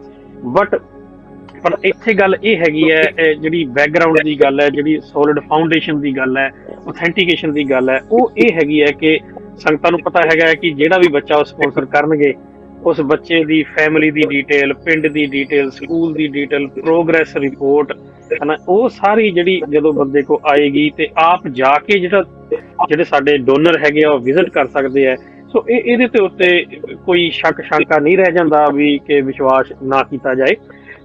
ਪਰ ਇੱਥੇ ਗੱਲ ਇਹ ਹੈਗੀ ਹੈ, ਜਿਹੜੀ ਬੈਕਗਰਾਊਂਡ ਦੀ ਗੱਲ ਹੈ, ਜਿਹੜੀ ਸੋਲਿਡ ਫਾਊਂਡੇਸ਼ਨ ਦੀ ਗੱਲ ਹੈ, ਔਥੈਂਟੀਕੇਸ਼ਨ ਦੀ ਗੱਲ ਹੈ, ਉਹ ਇਹ ਹੈਗੀ ਹੈ ਕਿ ਸੰਗਤਾਂ ਨੂੰ ਪਤਾ ਹੈਗਾ ਹੈ ਕਿ ਜਿਹੜਾ ਵੀ ਬੱਚਾ ਉਹ ਸਪਾਂਸਰ ਕਰਨਗੇ, ਉਸ ਬੱਚੇ ਦੀ ਫੈਮਿਲੀ ਦੀ ਡਿਟੇਲ, ਪਿੰਡ ਦੀ ਡਿਟੇਲ, ਸਕੂਲ ਦੀ ਡਿਟੇਲ, ਪ੍ਰੋਗਰੈਸ ਰਿਪੋਰਟ, ਹਨਾ, ਉਹ ਸਾਰੀ ਜਿਹੜੀ ਜਦੋਂ ਬੰਦੇ ਕੋ ਆਏਗੀ ਤੇ ਆਪ ਜਾ ਕੇ ਜਿਹੜੇ ਸਾਡੇ ਡੋਨਰ ਹੈਗੇ ਆ ਉਹ ਵਿਜ਼ਿਟ ਕਰ ਸਕਦੇ ਆ। ਸੋ ਇਹਦੇ ਤੇ ਉੱਤੇ ਕੋਈ ਸ਼ੰਕਾ ਨਹੀਂ ਰਹਿ ਜਾਂਦਾ ਵੀ ਕਿ ਵਿਸ਼ਵਾਸ ਨਾ ਕੀਤਾ ਜਾਏ।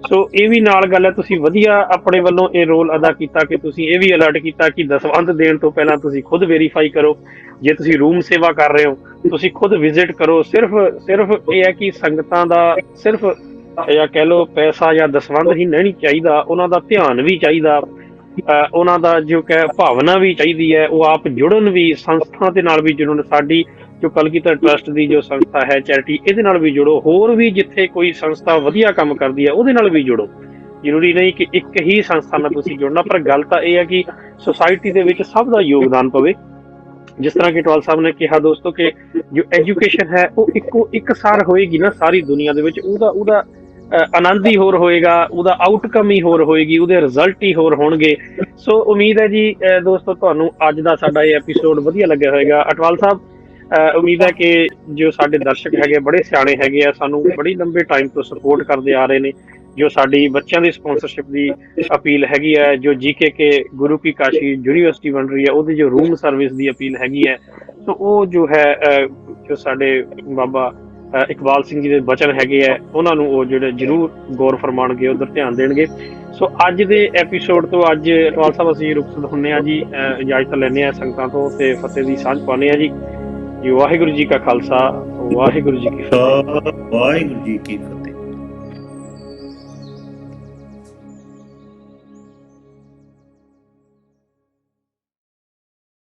ਸੋ ਇਹ ਵੀ ਨਾਲ ਗੱਲ ਹੈ, ਤੁਸੀਂ ਵਧੀਆ ਆਪਣੇ ਵੱਲੋਂ ਇਹ ਰੋਲ ਅਦਾ ਕੀਤਾ ਕਿ ਤੁਸੀਂ ਇਹ ਵੀ ਅਲਰਟ ਕੀਤਾ ਕਿ ਦਸਵੰਧ ਦੇਣ ਤੋਂ ਪਹਿਲਾਂ ਤੁਸੀਂ ਖੁਦ ਵੈਰੀਫਾਈ ਕਰੋ। ਜੇ ਤੁਸੀਂ ਰੂਮ ਸੇਵਾ ਕਰ ਰਹੇ ਹੋ, ਤੁਸੀਂ ਖੁਦ ਵਿਜ਼ਿਟ ਕਰੋ। ਸਿਰਫ ਇਹ ਹੈ ਕਿ ਸੰਗਤਾਂ ਦਾ ਸਿਰਫ ਜਾਂ ਕਹਿ ਲਓ ਪੈਸਾ ਜਾਂ ਦਸਵੰਧ ਹੀ ਨਹੀਂ ਚਾਹੀਦਾ, ਉਹਨਾਂ ਦਾ ਧਿਆਨ ਵੀ ਚਾਹੀਦਾ, ਉਹਨਾਂ ਦਾ ਜੋ ਭਾਵਨਾ ਵੀ ਚਾਹੀਦੀ ਹੈ। ਉਹ ਆਪ ਜੁੜਨ ਵੀ, ਸੰਸਥਾ ਦੇ ਨਾਲ ਵੀ ਜੁੜਨ। ਸਾਡੀ ਜੋ ਕਲਗੀਧਰ ਟਰਸਟ ਦੀ ਜੋ ਸੰਸਥਾ ਹੈ ਚੈਰਿਟੀ, ਇਹਦੇ ਨਾਲ ਵੀ ਜੁੜੋ। ਹੋਰ ਵੀ ਜਿੱਥੇ ਕੋਈ ਸੰਸਥਾ ਵਧੀਆ ਕੰਮ ਕਰਦੀ ਹੈ ਉਹਦੇ ਨਾਲ ਵੀ ਜੁੜੋ। ਜ਼ਰੂਰੀ ਨਹੀਂ ਕਿ ਇੱਕ ਹੀ ਸੰਸਥਾ ਨਾਲ ਤੁਸੀਂ ਜੁੜਨਾ, ਪਰ ਗੱਲ ਤਾਂ ਇਹ ਹੈ ਕਿ ਸੁਸਾਇਟੀ ਦੇ ਵਿੱਚ ਸਭ ਦਾ ਯੋਗਦਾਨ ਪਵੇ। ਜਿਸ ਤਰ੍ਹਾਂ ਕਿ ਟਵਾਲ ਸਾਹਿਬ ਨੇ ਕਿਹਾ ਦੋਸਤੋ ਕਿ ਜੋ ਐਜੂਕੇਸ਼ਨ ਹੈ ਉਹ ਇੱਕਸਾਰ ਹੋਏਗੀ ਨਾ ਸਾਰੀ ਦੁਨੀਆ ਦੇ ਵਿੱਚ, ਉਹਦਾ ਆਨੰਦ ਹੀ ਹੋਰ ਹੋਏਗਾ, ਉਹਦਾ ਆਊਟਕਮ ਹੀ ਹੋਰ ਹੋਏਗੀ, ਉਹਦੇ ਰਿਜ਼ਲਟ ਹੀ ਹੋਰ ਹੋਣਗੇ। ਸੋ ਉਮੀਦ ਹੈ ਜੀ ਦੋਸਤੋ ਤੁਹਾਨੂੰ ਅੱਜ ਦਾ ਸਾਡਾ ਇਹ ਐਪੀਸੋਡ ਵਧੀਆ ਲੱਗਿਆ ਹੋਏਗਾ। ਅਟਵਾਲ ਸਾਹਿਬ, ਉਮੀਦ ਹੈ ਕਿ ਜੋ ਸਾਡੇ ਦਰਸ਼ਕ ਹੈਗੇ ਬੜੇ ਸਿਆਣੇ ਹੈਗੇ ਆ, ਸਾਨੂੰ ਬੜੀ ਲੰਬੇ ਟਾਈਮ ਤੋਂ ਸਪੋਰਟ ਕਰਦੇ ਆ ਰਹੇ ਨੇ। ਜੋ ਸਾਡੀ ਬੱਚਿਆਂ ਦੀ ਸਪਾਂਸਰਸ਼ਿਪ ਦੀ ਅਪੀਲ ਹੈਗੀ ਹੈ, ਜੋ GKK ਗੁਰੂ ਕੀ ਕਾਸ਼ੀ ਯੂਨੀਵਰਸਿਟੀ ਬਣ ਰਹੀ ਹੈ, ਉਹਦੀ ਜੋ ਰੂਮ ਸਰਵਿਸ ਦੀ ਅਪੀਲ ਹੈਗੀ ਹੈ, ਸੋ ਉਹ ਜੋ ਹੈ ਜੋ ਸਾਡੇ ਬਾਬਾ ਇਕਬਾਲ ਸਿੰਘ ਜੀ ਦੇ ਬਚਨ ਹੈਗੇ ਆ, ਉਹਨਾਂ ਨੂੰ ਉਹ ਜਿਹੜੇ ਜ਼ਰੂਰ ਗੌਰ ਫਰਮਾਉਣਗੇ, ਉਧਰ ਧਿਆਨ ਦੇਣਗੇ। ਸੋ ਅੱਜ ਦੇ ਐਪੀਸੋਡ ਤੋਂ ਅੱਜ ਟਵਾਲ ਸਾਹਿਬ ਅਸੀਂ ਰੁਖਸਤ ਹੁੰਦੇ ਹਾਂ ਜੀ, ਇਜਾਜ਼ਤ ਲੈਂਦੇ ਹਾਂ ਸੰਗਤਾਂ ਤੋਂ ਤੇ ਫਤਿਹ ਦੀ ਸਾਂਝ ਪਾਉਂਦੇ ਹਾਂ ਜੀ। ਵਾਹਿਗੁਰੂ ਜੀ ਕਾ ਖਾਲਸਾ, ਵਾਹਿਗੁਰੂ ਜੀ ਕੀ ਫਤਿਹ। ਵਾਹਿਗੁਰੂ ਜੀ ਕੀ ਫਤਿਹ।